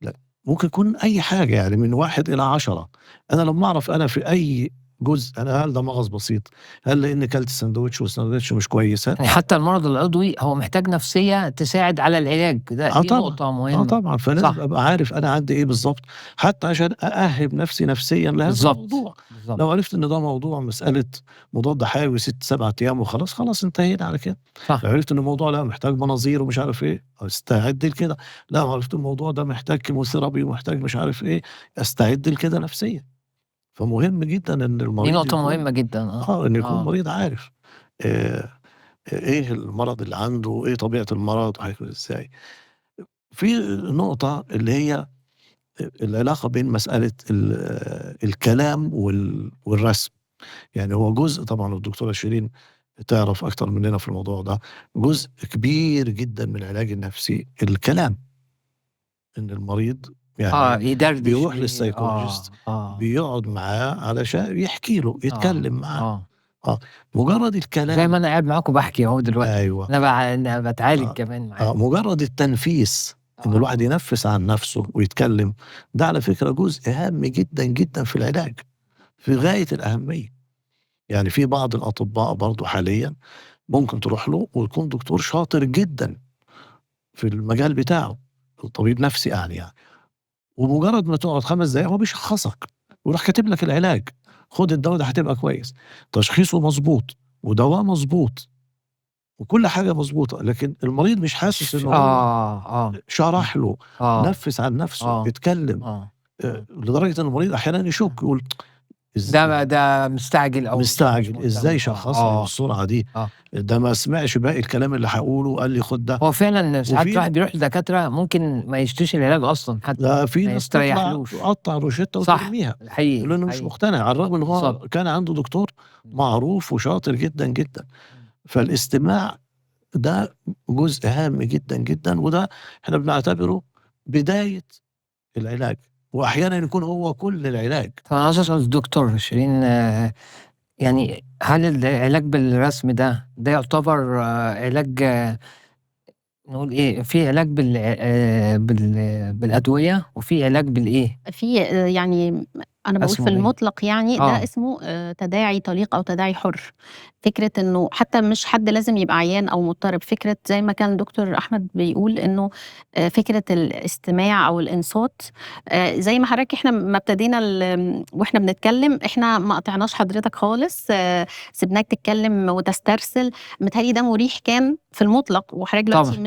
لأ، ممكن يكون أي حاجة يعني من 1 إلى 10. أنا لمّا أعرف أنا في أي جزء هل ده مغص بسيط، هل لإني كلت ساندوتش والساندوتش مش كويس يعني حتى المرض العضوي هو محتاج نفسية تساعد على العلاج، دي طبعًا، نقطة مهمة. طبعًا، فلازم صح. أبقى عارف أنا عندي إيه بالضبط، حتى عشان أأهِّب نفسي نفسيًا لهذا بالضبط. الموضوع. لو بالضبط. عرفت إن ده موضوع مسألة مضاد حيوي 6، 7 أيام وخلاص، خلاص انتهينا على كده. صح. لو عرفت إن الموضوع لأ محتاج مناظير ومش عارف إيه، أستعد لكده. لا عرفت الموضوع ده محتاج كيموثيرابي ومحتاج مش عارف إيه، أستعد لكده نفسيًا. فمهم جدًا إن دي المريض نقطة يكون مهمة جدًا. آه. إنه يكون آه. مريض عارف آآ إيه المرض اللي عنده، إيه طبيعة المرض وهيكون إزاي. في نقطة اللي هي العلاقة بين مسألة الكلام والرسم، يعني هو جزء طبعًا والدكتورة شيرين تعرف أكتر مننا في الموضوع ده، جزء كبير جدًا من العلاج النفسي الكلام، إن المريض يعني يدردش بيروح بيه. للسايكولوجيست بيقعد معاه علشان يحكي له، يتكلم معاه. مجرد زي الكلام. ما أنا قاعد معاكم باحكي أهو دلوقتي، أيوه. أنا باتعالج آه. كمان معاه. مجرد التنفيس، إن الواحد ينفس عن نفسه ويتكلم، ده على فكرة جزء هام جدًا، جدًا في العلاج، في غاية الأهمية. يعني في بعض الأطباء برضه حاليًا ممكن تروح له ويكون دكتور شاطر جدًا في المجال بتاعه، طبيب نفسي يعني، ومجرد ما تقعد 5 دقايق هو بيشخصك، ويروح كاتب لك العلاج، خُد الدوا ده هتبقى كويس، تشخيصه مضبوط، ودواه مضبوط، وكل حاجة مضبوطة، لكن المريض مش حاسس إن هو شرح له، نفِّس عن نفسه، اتكلم، لدرجة إن المريض أحيانًا يشُك يقول ده مستعجل أو مش مستعجل، مهتم. إزاي شخّصني بالسرعة دي؟ ده ما سمعش باقي الكلام اللي هاقوله وقال لي خُد ده. هو فعلًا ساعات وفي الواحد بيروح لدكاترة ممكن ما يشتريش العلاج أصلًا حتى، ده في ما ناس تطلع يستريحلوش. تقطّع الروشتة صح، وترميها، حقيقي، لإنه مش حقيقي. مقتنع، على الرغم إن هو بالضبط. كان عنده دكتور معروف وشاطر جدًا، جدًا. فالاستماع ده جزء هام جدًا، جدًا، وده إحنا بنعتبره بداية العلاج، وأحيانًا يكون هو كل العلاج. طب أنا عاوز أسأل دكتور شيرين، يعني هل العلاج بالرسم ده يعتبر علاج، نقول إيه، في علاج بالأدوية وفي علاج بالإيه؟ في يعني أنا باقول في اسمه إيه؟ المطلق يعني ده اسمه تداعي طليق أو تداعي حُر. فكرة إنه حتى مش حد لازم يبقى عيان أو مضطرب، فكرة زي ما كان دكتور أحمد بيقول إنه فكرة الاستماع أو الإنصات، زي ما حضرتك إحنا أمّا ابتدينا وإحنا بنتكلم إحنا ما قاطعناش حضرتك خالص، سِبناك تتكلم وتسترسل، متهيأ لي ده مُريح كان في المطلق، وحضرتك دلوقتي طبعًا.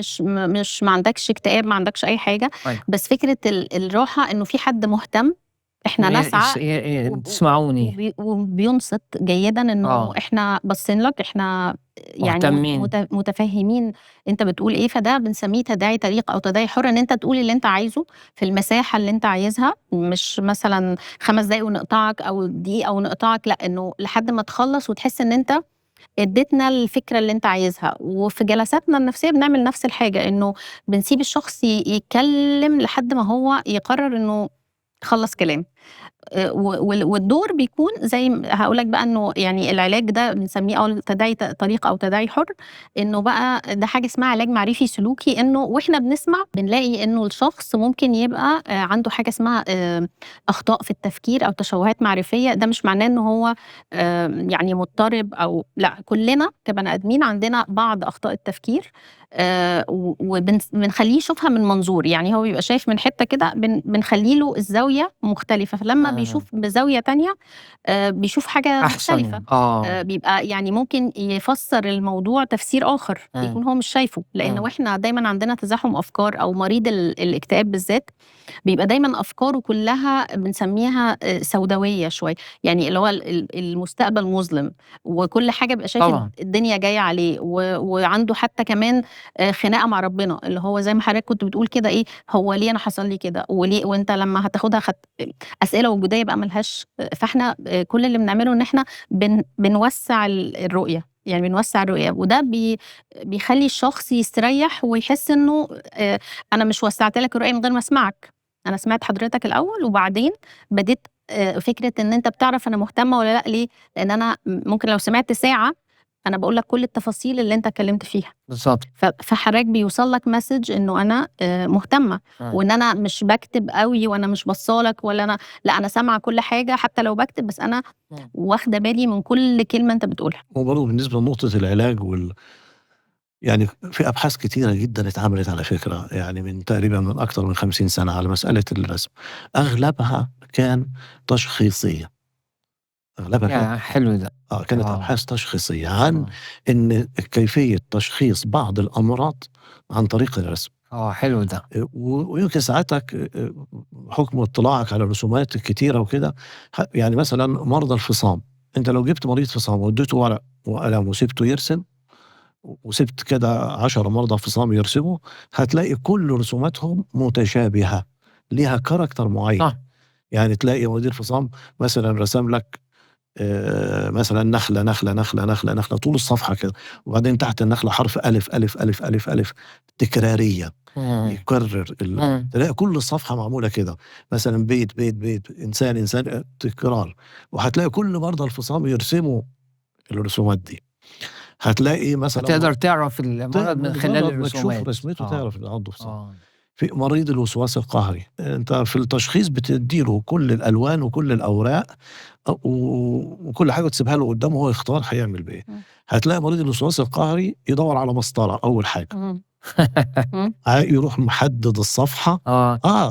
مش ما عندكش اكتئاب، ما عندكش أي حاجة، أيوه. بس فكرة الراحة إنه في حد مهتم، إحنا نسعى تسمعوني. وبينصت جيدًا إنه آه. إحنا باصين لك، إحنا يعني مهتمين. متفهمين أنت بتقول إيه، فده بنسميه تداعي طليق أو تداعي حُر، إن أنت تقول اللي أنت عايزه في المساحة اللي أنت عايزها، مش مثلًا 5 دقايق ونقطعك أو دقيقة ونقطعك، لأ، إنه لحد ما تخلّص وتحس إن أنت اديتنا الفكرة اللي أنت عايزها. وفي جلساتنا النفسية بنعمل نفس الحاجة، إنه بنسيب الشخص يتكلم لحد ما هو يقرر إنه خلّص كلام. والدور بيكون زي هاقول لك بقى إنه يعني العلاج ده بنسميه تداعي طليق أو تداعي حُر، إنه بقى ده حاجة اسمها علاج معرفي سلوكي، إنه وإحنا بنسمع بنلاقي إنه الشخص ممكن يبقى عنده حاجة اسمها أخطاء في التفكير أو تشوُّهات معرفية. ده مش معناه إنه هو يعني مضطرب أو لأ، كلنا كبني آدمين عندنا بعض أخطاء التفكير، و بنخلّيه يشوفها من منظور، يعني هو بيبقى شايف من حتّة كده بنخلّي له الزاوية مختلفة، فلمّا بيشوف بزاوية تانية بيشوف حاجة مختلفة، أحسن. بيبقى يعني ممكن يفسّر الموضوع تفسير آخر يكون هو مش شايفه، لإن وإحنا دايمًا عندنا تزاحم أفكار، أو مريض الاكتئاب بالذات بيبقى دايمًا أفكاره كلّها بنسميها سوداوية شوية، يعني اللي هو المستقبل مظلم، وكل حاجة بيبقى شايف طبعًا. الدنيا جاية عليه، وعنده حتى كمان خناقة مع ربنا، اللي هو زي ما حضرتك كنت بتقول كده إيه، هو ليه أنا حصل لي كده، وليه وأنت لمّا هتاخدها أسئلة وجودية بقى ما لهاش. فإحنا كل اللي بنعمله إن إحنا بنوسّع الرؤية، يعني بنوسّع الرؤية، وده بيخلّي الشخص يستريّح ويحس إنه أنا مش وسّعت لك الرؤية من غير ما أسمعك، أنا سمعت حضرتك الأول وبعدين بديت فكرة إن أنت بتعرف أنا مهتمة والّا لأ، ليه؟ لإن أنا ممكن لو سمعت ساعة أنا باقول لك كل التفاصيل اللي أنت اتكلمت فيها. بالضبط. فحضرتك بيوصل لك message إنه أنا مهتمة، وإن أنا مش باكتب أوي وأنا مش باصة لك ولا أنا لأ، أنا سامعة كل حاجة حتى لو باكتب، بس أنا واخدة بالي من كل كلمة أنت بتقولها. وبرضه بالنسبة لنقطة العلاج يعني في أبحاث كتيرة جدًا اتعملت على فكرة، يعني تقريبًا من أكتر من 50 سنة على مسألة الرسم، أغلبها كان تشخيصية، أغلبها كانت حلو ده. كانت أبحاث تشخيصية عن إن كيفية تشخيص بعض الأمراض عن طريق الرسم. حلو ده. ويمكن ساعتك بحكم اطلاعك على الرسومات الكتيرة وكده، يعني مثلًا مرضى الفصام، أنت لو جبت مريض فصام واديته ورق وقلم وسِبته يرسم، وسِبت كده 10 مرضى فصام يرسموا، هتلاقي كل رسوماتهم متشابهة، ليها character معين. يعني تلاقي مريض الفصام مثلًا رسم لك مثلًا نخلة، نخلة، نخلة، نخلة، نخلة طول الصفحة كده، وبعدين تحت النخلة حرف ألِف، ألِف، ألِف، ألِف، ألِف تكرارية. يكرر تلاقي كل صفحة معمولة كده، مثلا بيت بيت بيت، إنسان إنسان، تكرار. وهتلاقي كل مرضى الفصام يرسموا الرسومات دي. هتلاقي مثلا تقدر تعرف المرض من خلال مجرد ما تشوف الرسومات. رسمته تعرف إن عنده فصام. آه. في مريض الوسواس القهري، انت في التشخيص بتديله كل الالوان وكل الاوراق وكل حاجه تسيبها له قدامه، هو يختار هيعمل بايه. هتلاقي مريض الوسواس القهري يدور على مسطره اول حاجه. يروح محدد الصفحه.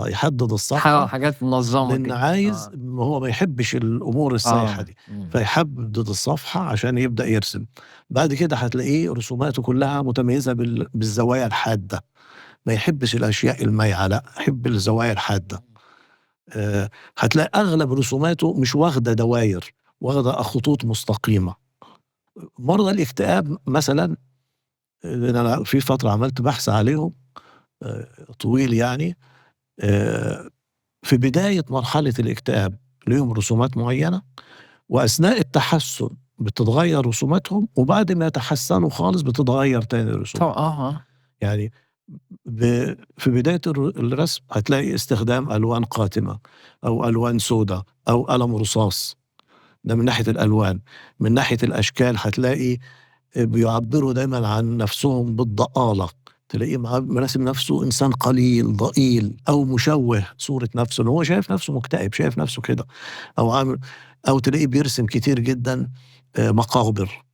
يحدد الصفحه حاجات منظمه لان عايز هو ما يحبش الامور السايحه دي. فيحدد الصفحه عشان يبدا يرسم. بعد كده هتلاقيه رسوماته كلها متميزه بالزوايا الحاده، ما يحبش الاشياء المايعه، لا يحب الزوايا الحاده. هتلاقي اغلب رسوماته مش واخده دواير، واخده خطوط مستقيمه. مرضى الاكتئاب مثلا، انا في فتره عملت بحث عليهم طويل يعني. في بدايه مرحله الاكتئاب ليهم رسومات معينه، واثناء التحسن بتتغير رسوماتهم، وبعد ما يتحسنوا خالص بتتغير تاني الرسومات. يعني في بداية الرسم هتلاقي استخدام ألوان قاتمة أو ألوان سوداء أو قلم رصاص، ده من ناحية الألوان. من ناحية الأشكال هتلاقي بيعبروا دايما عن نفسهم بالضآلة، تلاقيه مرسم نفسه إنسان قليل ضئيل أو مشوه صورة نفسه، إن هو شايف نفسه مكتئب، شايف نفسه كده، أو تلاقيه بيرسم كتير جدا مقابر،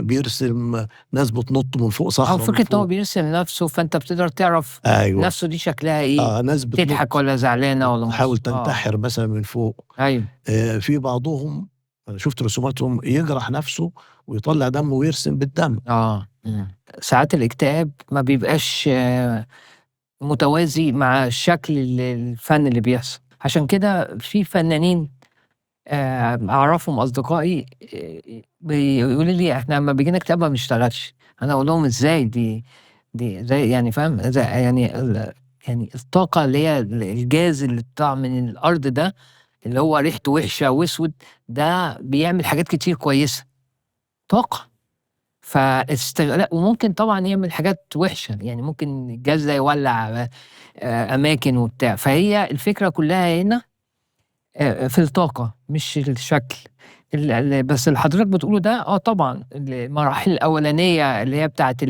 بيرسم ناس بتنط من فوق صخرة. فكرة إن هو بيرسم نفسه، فأنت بتقدر تعرف نفسه دي شكلها إيه. ناس تضحك ولا زعلانة ولا تحاول تنتحر مثلا من فوق. في بعضهم أنا شفت رسوماتهم يجرح نفسه ويطلع دم ويرسم بالدم. ساعات الاكتئاب ما بيبقاش متوازي مع شكل الفن اللي بيحصل. عشان كده في فنانين أعرفهم أصدقائي بيقولوا لي إحنا لما بيجينا اكتئاب ما بنشتغلش. أنا أقول لهم إزاي؟ دي زي يعني فاهم، يعني الطاقة اللي هي الجاز اللي طالع من الأرض ده، اللي هو ريحته وحشة وأسود، ده بيعمل حاجات كتير كويسة، طاقة. فاستغلاء، وممكن طبعا يعمل حاجات وحشة، يعني ممكن الجاز ده يولع أماكن وبتاع. فهي الفكرة كلها هنا في الطاقة مش الشكل. بس اللي حضرتك بتقوله ده طبعا المراحل الأولانية اللي هي بتاعت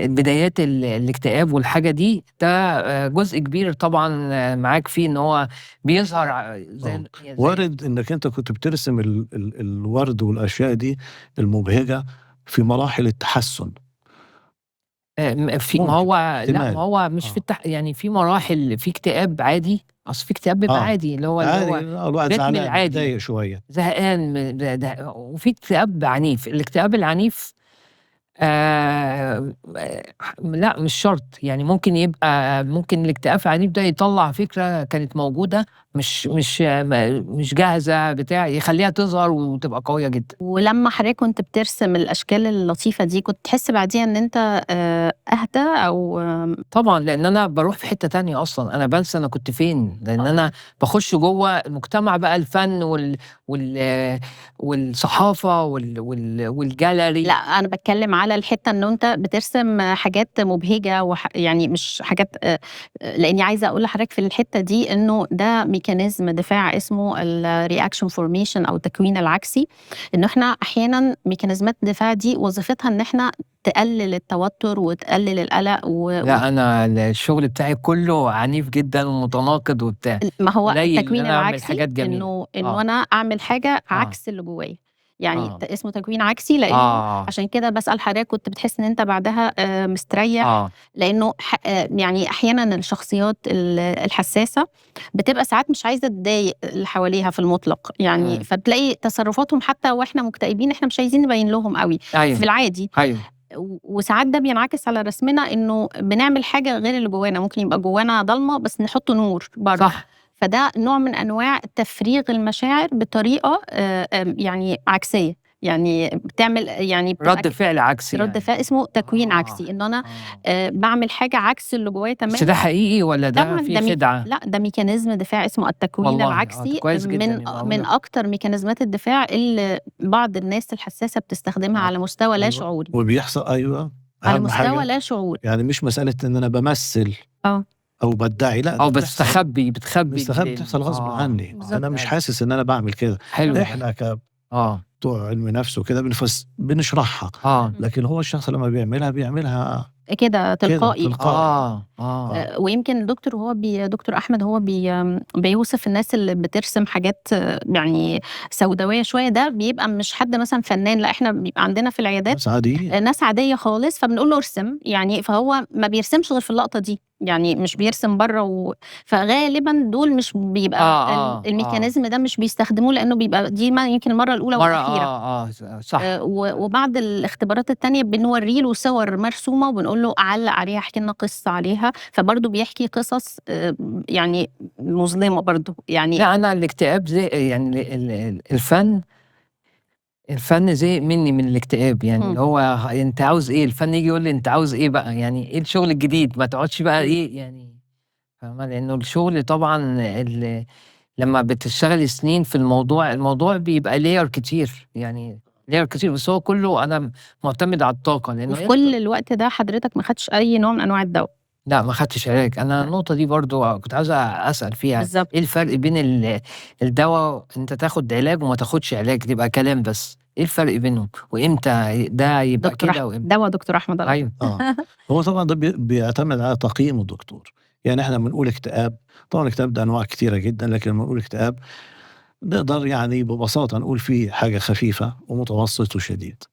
بدايات الاكتئاب والحاجة دي، ده جزء كبير طبعا معاك فيه، إن هو بيظهر زي وارد إنك أنت كنت بترسم الورد والأشياء دي المبهجة في مراحل التحسن. في ما هو لا، ما هو مش في يعني في مراحل، في اكتئاب عادي. اصل في اكتئاب بيبقى عادي، اللي هو الواحد زعلان متضايق شويه، زهقان، وفي اكتئاب عنيف. الاكتئاب العنيف لا مش شرط، يعني ممكن يبقى ممكن الاكتئاب العنيف ده يطلع فكرة كانت موجودة مش جاهزة بتاع، يخليها تظهر وتبقى قوية جدا. ولما حضرتك كنت بترسم الأشكال اللطيفة دي، كنت تحس بعديها إن أنت أهدى أو طبعا، لأن أنا بروح في حتة تانية أصلا، أنا بنسى أنا كنت فين، لأن أنا بخش جوه المجتمع بقى، الفن والصحافة والجاليري. لا أنا بتكلم على الحتة إنه أنت بترسم حاجات مبهجة يعني مش حاجات لأني عايزة أقول لحضرتك في الحتة دي إنه ده ميكانيزم دفاع اسمه الرياكشن فورميشن أو التكوين العكسي. إنه إحنا أحيانا ميكانيزمات الدفاع دي وظيفتها إن إحنا تقلل التوتر وتقلل القلق لا أنا الشغل بتاعي كله عنيف جدا ومتناقض وبتاع. ما هو التكوين العكسي إنه أنا أعمل حاجة عكس اللي جوايا، يعني اسمه تكوين عكسي. لأنه عشان كده بسأل حضرتك، كنت بتحس إن أنت بعدها مستريح؟ لأنه يعني أحيانا الشخصيات الحساسة بتبقى ساعات مش عايزة تضايق اللي حواليها في المطلق، يعني فبتلاقي تصرفاتهم حتى وإحنا مكتئبين إحنا مش عايزين نبين لهم قوي في العادي. وساعات ده بينعكس على رسمنا، إنه بنعمل حاجة غير اللي جوانا، ممكن يبقى جوانا ضلمة بس نحط نور برضه. صح. فده نوع من أنواع تفريغ المشاعر بطريقة يعني عكسية، يعني بتعمل يعني رد فعل عكسي، رد فعل اسمه تكوين عكسي. إن أنا بعمل حاجة عكس اللي جوايا تماما. بس ده حقيقي ولا ده في خدعة؟ لا ده ميكانيزم دفاع اسمه التكوين العكسي. من أكتر ميكانيزمات الدفاع اللي بعض الناس الحساسة بتستخدمها على مستوى لا شعوري. وبيحصل على أهم مستوى حاجة لا شعور. يعني مش مسألة إن أنا بامثّل آه. أو بادّعي، لأ أو ده بتحصل بتخبّي بتحصل غصبٍ عني، بالضبط. أنا مش حاسس إن أنا باعمل كده، حلو ده. إحنا آه، بتوع علم نفس وكده بنشرحها، آه، لكن هو الشخص لمّا بيعملها كده كده تلقائي. تلقائي. ويمكن الدكتور وهو دكتور أحمد هو بيوصف الناس اللي بترسم حاجات يعني سوداوية شوية، ده بيبقى مش حد مثلًا فنان، لأ إحنا بيبقى عندنا في العيادات ناس عاديين. ناس عادية خالص، فبنقول له ارسم، يعني فهو ما بيرسمش غير في اللقطة دي، يعني مش بيرسم برّه فغالبًا دول مش بيبقى الميكانيزم ده مش بيستخدموه، لإنه بيبقى دي يمكن المرّة الأولى مرّة والأخيرة. صح. وبعض الاختبارات التانية بنورّي له صور مرسومة وبنقول له علّق عليها، احكِ لنا قصة عليها، فبرضه بيحكي قصص يعني مظلمة برضه، يعني لأ، أنا الاكتئاب يعني الفن زهق منّي من الاكتئاب، يعني اللي هو أنت عاوز إيه؟ الفن ييجي يقول لي أنت عاوز إيه بقى؟ يعني إيه الشغل الجديد؟ ما تقعدش بقى إيه يعني فاهمة؟ لإنه الشغل طبعًا لمّا بتشتغلي سنين في الموضوع بيبقى layer كتير، يعني layer كتير، بس هو كلّه أنا معتمد على الطاقة، لإنه وفي كل الوقت ده حضرتك ما خدتش أي نوع من أنواع الدوا. لأ، ما خدتش علاج. أنا النقطة دي برضه كنت عاوز أسأل فيها، بالضبط. إيه الفرق بين الدوا أنت تاخد علاج وما تاخدش علاج، يبقى كلام بس، إيه الفرق بينهم؟ وإمتى ده يبقى كده وإمتى؟ دوا دكتور أحمد على طول. أيوه. هو طبعًا ده بيعتمد على تقييم الدكتور، يعني إحنا لمّا نقول اكتئاب، طبعًا الاكتئاب ده أنواع كتيرة جدًا، لكن لمّا نقول اكتئاب نقدر يعني ببساطة نقول فيه حاجة خفيفة ومتوسط وشديد.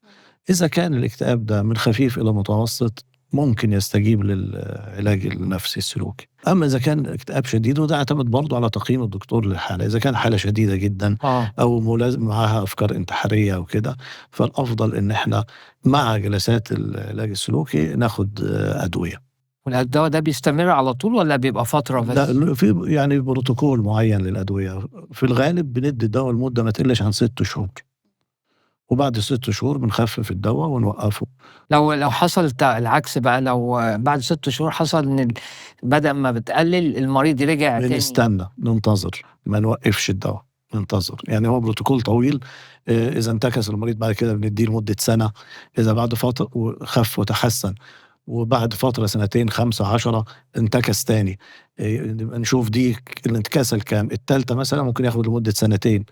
إذا كان الاكتئاب ده من خفيف إلى متوسط ممكن يستجيب للعلاج النفسي السلوكي، أما إذا كان اكتئاب شديد وده يعتمد برضه على تقييم الدكتور للحالة، إذا كان حالة شديدة جدًا آه. أو معاها أفكار انتحارية أو كده، فالأفضل إن إحنا مع جلسات العلاج السلوكي ناخد أدوية. والدوا ده بيستمر على طول والّا بيبقى فترة بس؟ لأ في يعني بروتوكول معين للأدوية، في الغالب بندي الدوا لمدة ما تقلش عن 6 شهور، وبعد 6 شهور بنخفف الدوا ونوقّفه. لو حصل العكس بقى، لو بعد 6 شهور حصل إن بدل ما بتقلل المريض رجع تاني. بنستنى، ننتظر، ما نوقّفش الدوا، ننتظر، يعني هو بروتوكول طويل. إذا انتكس المريض بعد كده بندّيه لمدة سنة، إذا بعد فترة وخَف وتحسّن، وبعد فترة سنتين، 5، 10 انتكس تاني، نبقى نشوف دي الانتكاسة الكام، التالتة مثلًا ممكن ياخد لمدة سنتين،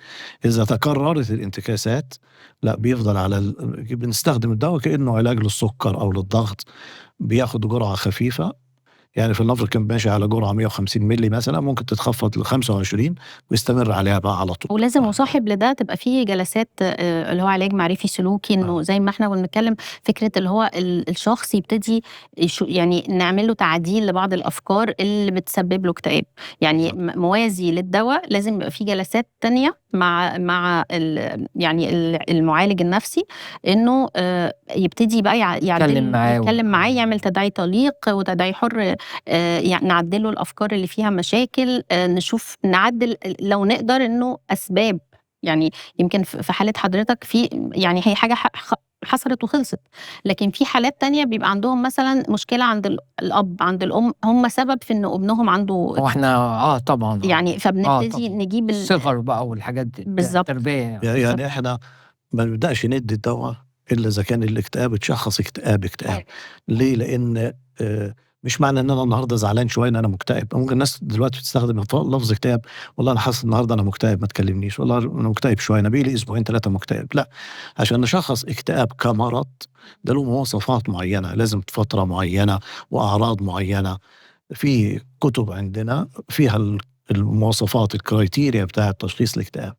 إذا تكررت الانتكاسات لأ بيفضل على بنستخدم الدوا كإنه علاج للسكر أو للضغط، بياخد جرعة خفيفة. يعني فلنفرض كان ماشي على جرعة 150 مللي مثلًا، ممكن تتخفّض ل25 ويستمر عليها بقى على طول. ولازم مصاحب لده تبقى في جلسات اللي هو علاج معرفي سلوكي، إنه زي ما إحنا كنا بنتكلم فكرة اللي هو الشخص يبتدي يعني نعمل له تعديل لبعض الأفكار اللي بتسبب له اكتئاب، يعني بالضبط. موازي للدوا لازم يبقى في جلسات تانية مع يعني المعالج النفسي، إنه يبتدي بقى اتكلم معاه يتكلم معاه، يعمل تداعي طليق وتداعي حُر، نعدّل له الأفكار اللي فيها مشاكل، نشوف نعدّل لو نقدر إنه أسباب، يعني يمكن في حالة حضرتك يعني هي حاجة حصلت وخلصت، لكن في حالات تانية بيبقى عندهم مثلًا مشكلة عند الأب، عند الأم، هم سبب في إن ابنهم عنده هو إحنا طبعًا يعني فبنبتدي طبعًا. نجيب الصِغَر بقى والحاجات دي، بالضبط. التربية يعني. بالضبط. يعني إحنا ما نبدأش ندّي الدوا إلا إذا كان الاكتئاب اتشخّص اكتئاب. ليه؟ لإن مش معنى إن أنا النهارده زعلان شوية إن أنا مكتئب، ممكن الناس دلوقتي بتستخدم لفظ اكتئاب، والله أنا حاسس النهارده أنا مكتئب ما تكلمنيش، والله أنا مكتئب شوية، أنا بقي لي أسبوعين 3 مكتئب، لأ، عشان نشخّص اكتئاب كمرض ده له مواصفات معيّنة، لازم فترة معيّنة وأعراض معيّنة، في كُتب عندنا فيها المواصفات الcriteria بتاعة تشخيص الاكتئاب.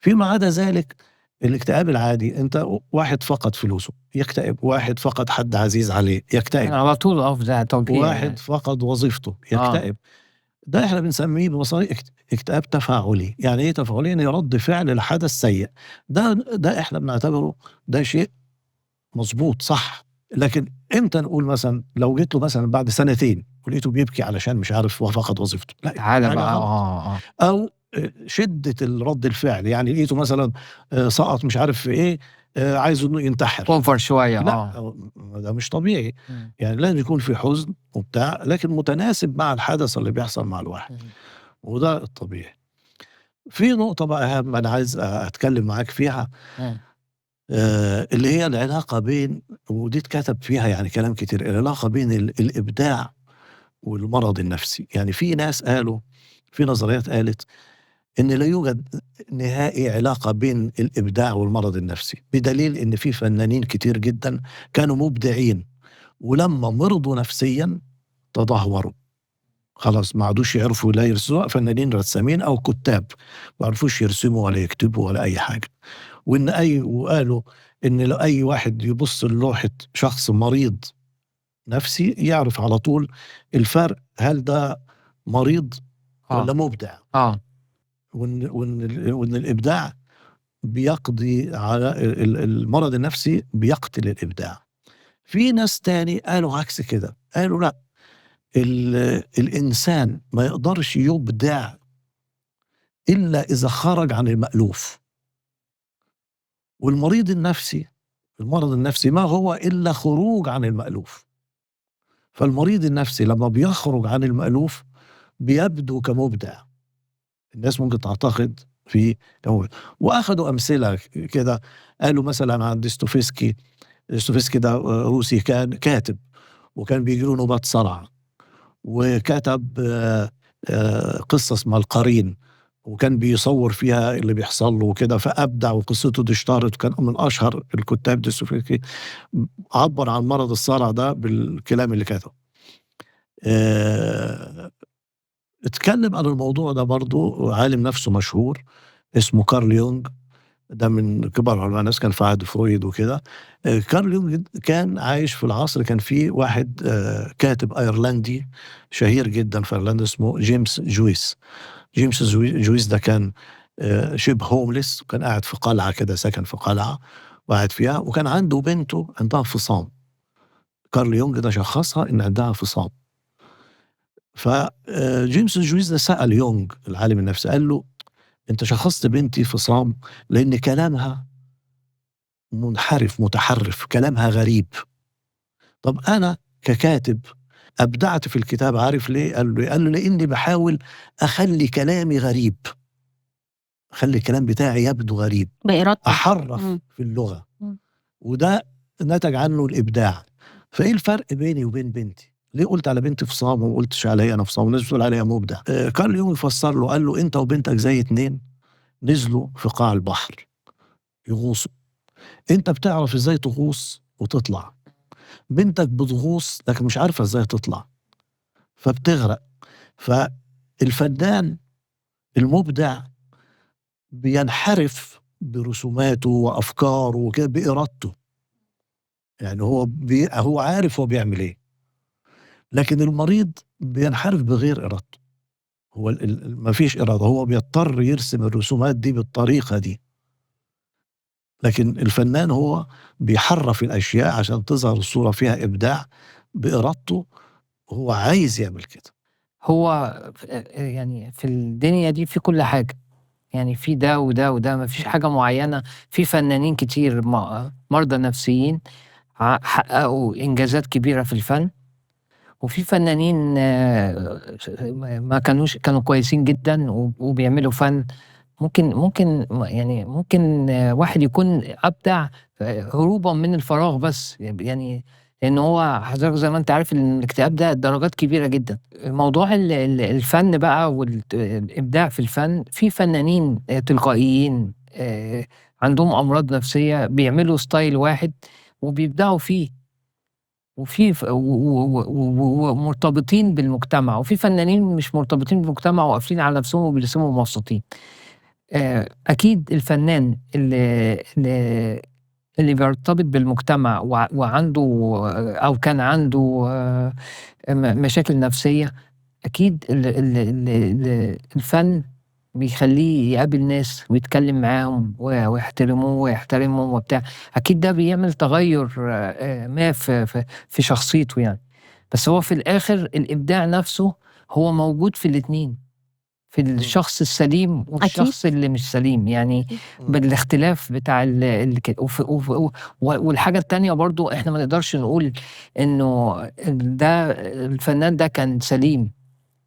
فيما عدا ذلك الاكتئاب العادي أنت واحد فقد فلوسه يكتئب، واحد فقد حد عزيز عليه يكتئب، على طول في ده توجيه واحد يعني. فقد وظيفته آه. يكتئب. ده إحنا بنسميه ببساطة اكتئاب تفاعلي، يعني إيه تفاعلي؟ يعني رد فعل لحدث سيء، ده إحنا بنعتبره ده شيء مضبوط صح، لكن إمتى نقول مثلًا لو جيت له مثلًا بعد سنتين ولقيته بيبكي علشان مش عارف هو فقد وظيفته، لأ يبقى في تعالَ حاجة بقى غلط. أو شدة رَد الفعل، يعني لقيته مثلًا سقط مش عارف في إيه، عايزه إنه ينتحر، over شوية لأ ده مش طبيعي، إمم. يعني لازم يكون في حزن وبتاع، لكن متناسب مع الحدث اللي بيحصل مع الواحد، إمم. وده الطبيعي. في نقطة بقى أهم أنا عايز أتكلم معاك فيها، إمم. اللي هي العلاقة بين ودي اتكتب فيها يعني كلام كتير، العلاقة بين الإبداع والمرض النفسي. يعني في ناس قالوا، في نظريات قالت إن لا يوجد نهائي علاقة بين الإبداع والمرض النفسي، بدليل إن في فنانين كتير جدًا كانوا مبدعين، ولمّا مرضوا نفسيًا تدهوروا، خلاص ما عادوش يعرفوا لا سواء فنانين رسامين أو كُتّاب، ما عرفوش يرسموا ولا يكتبوا ولا أي حاجة. وقالوا إن لو أي واحد يبُص للوحة شخص مريض نفسي يعرف على طول الفرق، هل ده مريض والّا آه، مُبدع. آه، وإن الإبداع بيقضي على المرض النفسي، بيقتل الإبداع. في ناس تاني قالوا عكس كده، قالوا لأ، الإنسان ما يقدرش يُبدع إلا إذا خرج عن المألوف، والمريض النفسي، المرض النفسي ما هو إلا خروج عن المألوف. فالمريض النفسي لمّا بيخرج عن المألوف بيبدو كمُبدع. الناس ممكن تعتقد في كمُبدع. وأخدوا أمثلة كده، قالوا مثلًا عن ديستوفسكي. ديستوفسكي ده روسي، كان كاتب وكان بييجي له نوبات صرع، وكتب قصة اسمها القرين، وكان بيصوّر فيها اللي بيحصل له وكده، فأبدع وقصته دي اشتهرت، وكان من أشهر الكُتّاب ديستوفسكي. عبّر عن مرض الصرع ده بالكلام اللي كتبه. آآ اتكلم عن الموضوع ده برضه عالم نفسه مشهور اسمه كارل يونغ، ده من كبار علماء النفس، كان في عهد فرويد وكده. كارل يونغ كان عايش في العصر، كان في واحد كاتب أيرلندي شهير جدًا في أيرلندا اسمه جيمس جويس. جويس ده كان شبه homeless، وكان قاعد في قلعة كده، ساكن في قلعة وقاعد فيها، وكان عنده بنته عندها فِصام. كارل يونغ ده شخّصها إن عندها فِصام. ف جيمس جويس ده سأل يونغ العالم النفسي، قال له: "أنت شخّصت بنتي فِصام لإن كلامها منحرف متحرّف، كلامها غريب. طَب أنا ككاتب أبدعت في الكتابة، عارف ليه؟" قال له إيه؟ قال له: "لإني باحاول أخلّي كلامي غريب، أخلّي الكلام بتاعي يبدو غريب، بإرادته. أحرّف إمم. في اللغة، إمم. وده نتج عنّه الإبداع. فإيه الفرق بيني وبين بنتي؟ ليه قُلت على بنتي فِصام وما قُلتش عليّا أنا فِصام، والناس بتقول عليّا مُبدع؟" كارل يونغ فسّر له، قال له: "أنت وبنتك زي اتنين نزلوا في قاع البحر يغوصوا، أنت بتعرف إزاي تغوص وتطلع، بنتك بتغوص لكن مش عارفة إزاي تطلع، فبتغرق. فالفنان المُبدع بينحرف برسوماته وأفكاره وكده بإرادته، يعني هو عارف هو بيعمل إيه. لكن المريض بينحرف بغير إرادته، هو ما فيش إرادة، هو بيضطر يرسم الرسومات دي بالطريقة دي. لكن الفنان هو بيحرّف الأشياء عشان تظهر الصورة فيها إبداع بإرادته، وهو عايز يعمل كده. هو يعني في الدنيا دي في كل حاجة، يعني في ده وده وده، ما فيش حاجة معيّنة. في فنانين كتير مرضى نفسيين حققوا إنجازات كبيرة في الفن، وفي فنانين ما كانوا كويسين جدًا وبيعملوا فن. ممكن يعني ممكن واحد يكون أبدع هروبًا من الفراغ بس، يعني لإن هو حضرتك زي ما أنت عارف إن الاكتئاب ده درجات كبيرة جدًا. موضوع الفن بقى الإبداع في الفن، في فنانين تلقائيين عندهم أمراض نفسية بيعملوا style واحد وبيبدعوا فيه. وفي ف و و و ومرتبطين بالمجتمع، وفي فنانين مش مرتبطين بالمجتمع وقافلين على نفسهم وبيرسموا مبسوطين. أكيد الفنان اللي بيرتبط بالمجتمع وعنده أو كان عنده مشاكل نفسية، أكيد ال ال ال ال الفن بيخلّيه يقابل ناس ويتكلّم معاهم ويحترموه ويحترمهم وبتاع. أكيد ده بيعمل تغيُّر ما في شخصيته يعني. بس هو في الآخر الإبداع نَفْسه هو موجود في الاتنين، في إمم. الشخص السليم وفي أكيد. الشخص اللي مش سليم، يعني إمم. بالاختلاف بتاع ال وف وف و والحاجة التانية برضه إحنا ما نقدرش نقول إنه ده الفنان ده كان سليم.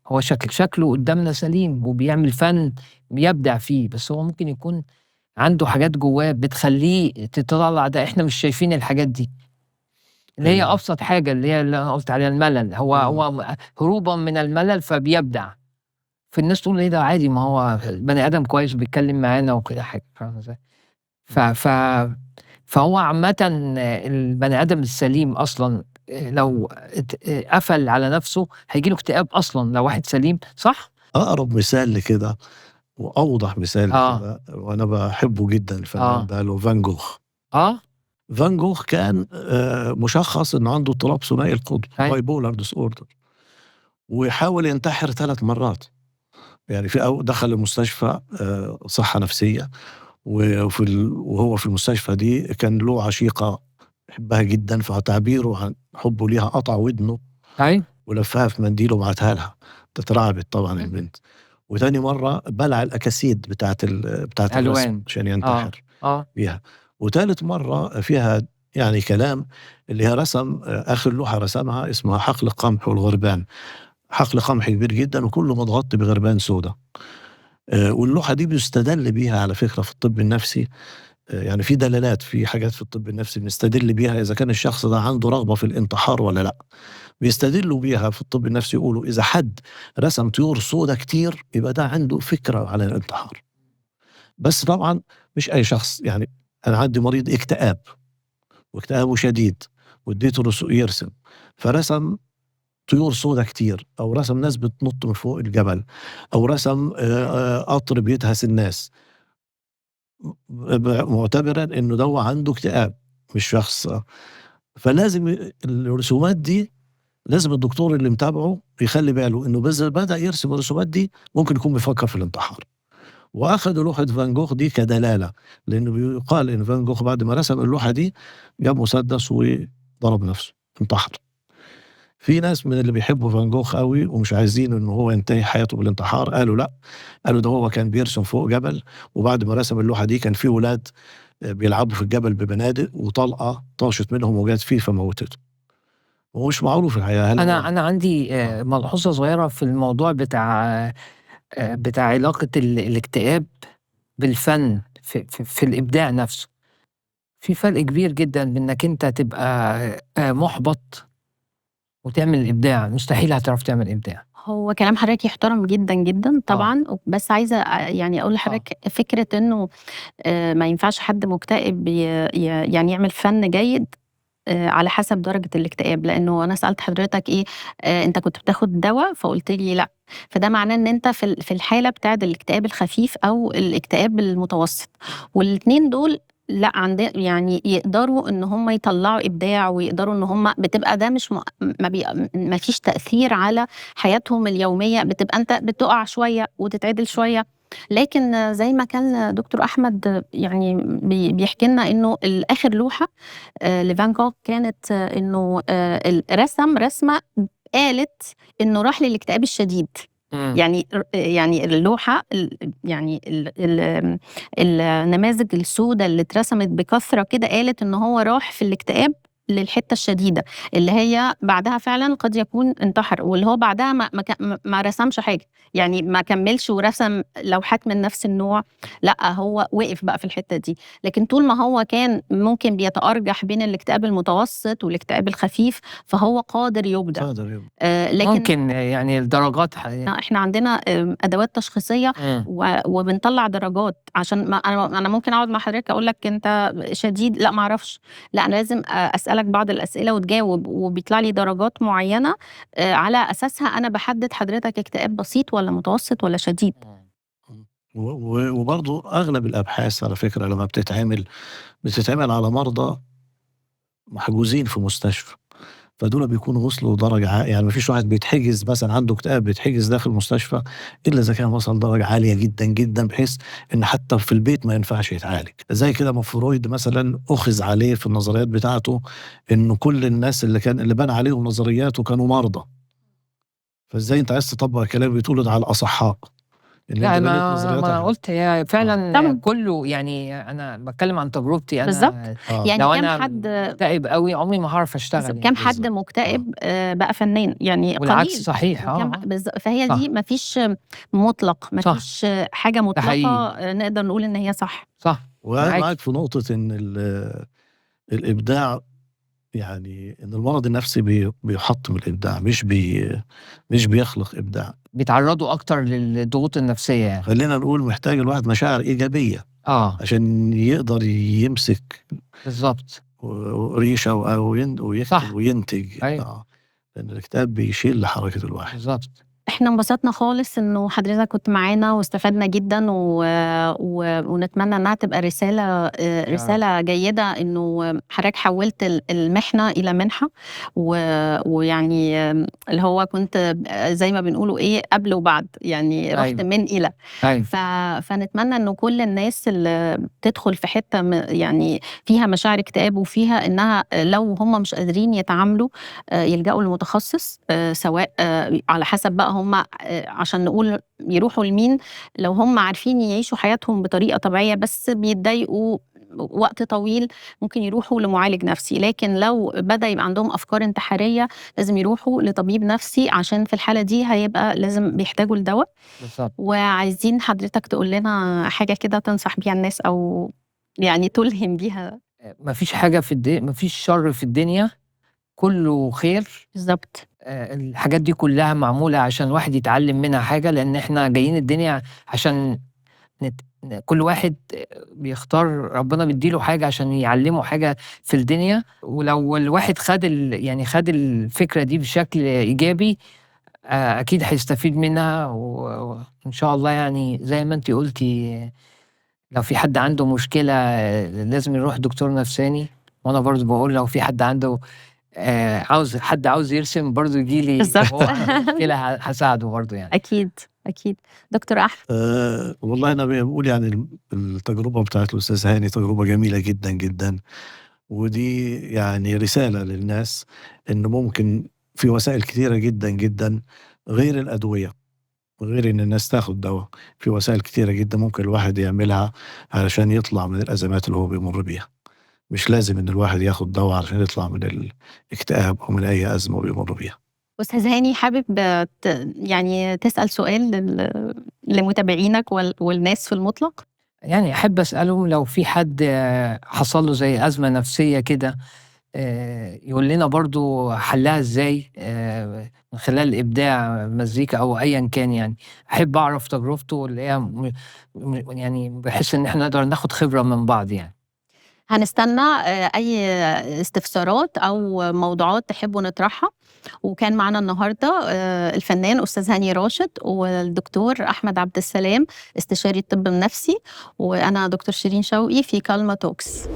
هو شكله قدّامنا سليم وبيعمل فن بيبدع فيه، بس هو ممكن يكون عنده حاجات جوّاه بتخلّيه تطلّع ده، إحنا مش شايفين الحاجات دي. اللي هي أبسط حاجة اللي أنا قُلت عليها الملل، هو هروبًا من الملل فبيبدع. فالناس تقول إيه ده عادي ما هو البني آدم كويس وبيتكلم معانا وكل حاجة، فاهمة إزاي؟ ف ف فهو عامةً البني آدم السليم أصلًا لو قفل على نفسه هييجي له اكتئاب أصلًا لو واحد سليم، صح؟ أقرب مثال لكده وأوضح مثال آه، لكده وأنا باحبه جدًا الفنان آه، ده اللي هو فان جوخ. آه، فان جوخ كان مشخّص إنه عنده اضطراب ثنائي القطب أيوه، bipolar disorder وحاول ينتحر 3 مرات. يعني دخل المستشفى صحة نفسية وهو في المستشفى دي كان له عشيقة بيحبها جدًا، فتعبيره عن حُبّه ليها قطع ودنه أيوه، ولفّها في منديل وبعتها لها، اترعبت طبعًا البنت. وتاني مرّة بلع الأكاسيد بتاعة الرسم ألوان، عشان آه، ينتحر آه، بيها. وتالت مرّة فيها يعني كلام اللي هي رسم آخر لوحة رسمها اسمها حقل القمح والغربان. حقل قمح كبير جدًا وكلّه متغطي بغربان سودا. واللوحة دي بيُستدل بيها على فكرة في الطب النفسي. يعني في دلالات، في حاجات في الطب النفسي بنستدل بيها إذا كان الشخص ده عنده رغبة في الانتحار والّا لأ. بيستدلوا بيها في الطب النفسي يقولوا إذا حد رسم طيور سودا كتير يبقى ده عنده فكرة على الانتحار. بس طبعًا مش أي شخص، يعني أنا عندي مريض اكتئاب واكتئابه شديد واديته يرسم، فرسم طيور سودا كتير أو رسم ناس بتنط من فوق الجبل أو رسم قطر بيدهس الناس. معتبرًا إنه دوّة عنده اكتئاب مش شخص. فلازم الرسومات دي لازم الدكتور اللي متابعه يخلّي باله إنه بدأ يرسم الرسومات دي ممكن يكون بيفكّر في الانتحار. وأخدوا لوحة فان جوخ دي كدلالة، لإنه بيُقال إن فان جوخ بعد ما رسم اللوحة دي جاب مسدس وضرب نفسه، انتحر. في ناس من اللي بيحبوا فان جوخ أوي ومش عايزين إنه هو ينتهي حياته بالانتحار قالوا لأ، قالوا ده هو كان بيرسم فوق جبل وبعد ما رسم اللوحة دي كان في ولاد بيلعبوا في الجبل ببنادق وطلقة طاشت منهم وجات فيه فموتته. ومش معروف الحقيقة هل هو أنا عندي آه. ملحوظة صغيرة في الموضوع بتاع علاقة الاكتئاب بالفن في الإبداع نفسه. في فرق كبير جدًا بين إنك أنت تبقى مُحبَط وتعمل إبداع، مستحيل هتعرف تعمل إبداع. هو كلام حضرتك يحترم جدًا، جدًا آه، طبعًا، بس عايزة يعني أقول آه، لحضرتك فكرة إنه ما ينفعش حد مكتئب يعني يعمل فن جيد على حسب درجة الاكتئاب، لإنه أنا سألت حضرتك إيه، أنت كنت بتاخد دوا؟ فقُلت لي لأ، فده معناه إن أنت في الحالة بتاعة الاكتئاب الخفيف أو الاكتئاب المتوسط، والاتنين دول لأ يعني يقدروا إن هم يطلّعوا إبداع ويقدروا إن هم بتبقى ده مش ما فيش تأثير على حياتهم اليومية، بتبقى أنت بتُقع شوية وتتعدل شوية، لكن زي ما كان دكتور أحمد يعني بيحكي لنا إنه آخر لوحة لفان جوخ كانت إنه رسم رسمة قالت إنه راح للاكتئاب الشديد، إمم، يعني اللوحة يعني النماذج السودا اللي اترسمت بكثرة كده قالت إن هو راح في الاكتئاب للحتة الشديدة، اللي هي بعدها فعلًا قد يكون انتحر، واللي هو بعدها ما رسمش حاجة، يعني ما كمّلش ورسم لوحات من نفس النوع، لأ هو وقف بقى في الحتة دي. لكن طول ما هو كان ممكن بيتأرجح بين الاكتئاب المتوسط والاكتئاب الخفيف، فهو قادر يُبدع. قادر يبقى. لكن ممكن يعني الدرجات إحنا عندنا أدوات تشخيصية إمم، وبنطلّع درجات عشان ما أنا ممكن أقعد مع حضرتك أقول لك أنت شديد، لأ ما أعرفش، لأ أنا لازم أسألك بعض الأسئلة وتجاوب، وبيطلع لي درجات معيّنة على أساسها أنا باحدد حضرتك اكتئاب بسيط والّا متوسط والّا شديد. إمم. وبرضه أغلب الأبحاث على فكرة لمّا بتتعمل على مرضى محجوزين في مستشفى. فدول بيكونوا وصلوا لدرجة يعني ما فيش واحد بيتحجز مثلًا عنده اكتئاب بيتحجز داخل المستشفى إلا إذا كان وصل لدرجة عالية جدًا، جدًا، بحيث إن حتى في البيت ما ينفعش يتعالج. زي كده ما فرويد مثلًا أُخِذ عليه في النظريات بتاعته إنه كل الناس اللي بنى عليهم نظرياته كانوا مرضى. فإزاي أنت عايز تطبّق الكلام اللي بتقوله ده على الأصحاء؟ اللي أنت لأ بنيت ما نظرياتك أنا عليه. قُلت هي آه. فعلًا طبعًا، كُلّه يعني أنا باتكلم عن تجربتي بالضبط. أنا، آه. يعني لو كام أنا حد مكتئب أوي عمري ما هاعرف أشتغل كام يعني، حد بالضبط. آه. مكتئب بقى فنان، يعني والعكس قليل، صحيح، وكام فهي دي صح، ما فيش مطلق، ما صح، فيش حاجة ده حقيقي، مطلقة نقدر نقول إن هي صح. صح، وأنا معاكِ، معاك في نقطة إن الإبداع يعني إن المرض النفسي بيحطم الإبداع، مش بيخلق إبداع. بيتعرضوا أكتر للضغوط النفسية يعني. خلّينا نقول محتاج الواحد مشاعر إيجابية عشان يقدر يمسك بالضبط. ريشة ويكتب صح. وينتج. أيوه. لأن الكتاب بيشيل لحركة الواحد. بالضبط. إحنا انبسطنا خالص إنه حضرتك كنت معانا واستفدنا جدًا ونتمنى إنها تبقى رسالة جيدة إنه حضرتك حوّلت المحنة إلى منحة ويعني اللي هو كنت زي ما بنقولوا إيه قبل وبعد، يعني رُحت أيوه. من إلى. أيوه. فنتمنى إنه كل الناس اللي بتدخل في حتّة يعني فيها مشاعر اكتئاب وفيها إنها لو هم مش قادرين يتعاملوا يلجأوا لمتخصص سواء على حسب بقى هم عشان نقول يروحوا لمين، لو هم عارفين يعيشوا حياتهم بطريقة طبيعية بس بيتضايقوا وقت طويل ممكن يروحوا لمعالج نفسي، لكن لو بدأ يبقى عندهم أفكار انتحارية لازم يروحوا لطبيب نفسي عشان في الحالة دي هيبقى لازم بيحتاجوا لدوا. بالضبط. وعايزين حضرتك تقول لنا حاجة كده تنصح بيها الناس أو يعني تلهم بيها. ما فيش حاجة ما فيش شر في الدنيا، كُلّه خير. بالضبط. الحاجات دي كلّها معمولة عشان الواحد يتعلّم منها حاجة، لإن إحنا جايين الدنيا عشان كل واحد بيختار، ربنا مدّي له حاجة عشان يعلّمه حاجة في الدنيا، ولو الواحد يعني خَد الفكرة دي بشكل إيجابي أكيد هيستفيد منها وإن شاء الله يعني زي ما أنتِ قُلتِ لو في حد عنده مشكلة لازم يروح دكتور نفساني، وأنا برضه باقول لو في حد عنده عاوز يرسم برضه ييجي لي بالضبط. وهو عنده مشكلة هاساعده برضه يعني. أكيد، أكيد. دكتور أحمد. والله أنا باقول يعني التجربة بتاعة الأستاذ هاني تجربة جميلة جدًا، جدًا، ودي يعني رسالة للناس إن ممكن في وسائل كتيرة جدًا، جدًا غير الأدوية، وغير إن الناس تاخد دوا، في وسائل كتيرة جدًا ممكن الواحد يعملها علشان يطلع من الأزمات اللي هو بيمُر بيها. مش لازم إن الواحد ياخد دوا علشان يطلع من الاكتئاب أو من أي أزمة بيمُر بيها. أستاذ هاني حابب يعني تسأل سؤال لمتابعينك والناس في المطلق؟ يعني أحب أسألهم لو في حد حصل له زي أزمة نفسية كده، يقول لنا برضه حلّها إزاي من خلال الإبداع، مزيكا أو أيًا كان يعني. أحب أعرف تجربته اللي هي يعني بحيث إن إحنا نقدر ناخد خبرة من بعض يعني. هنستنى أي استفسارات أو موضوعات تحبوا نطرحها، وكان معانا النهارده الفنان أستاذ هاني راشد والدكتور أحمد عبد السلام استشاري الطب النفسي، وأنا دكتور شيرين شوقي في كالما توكس.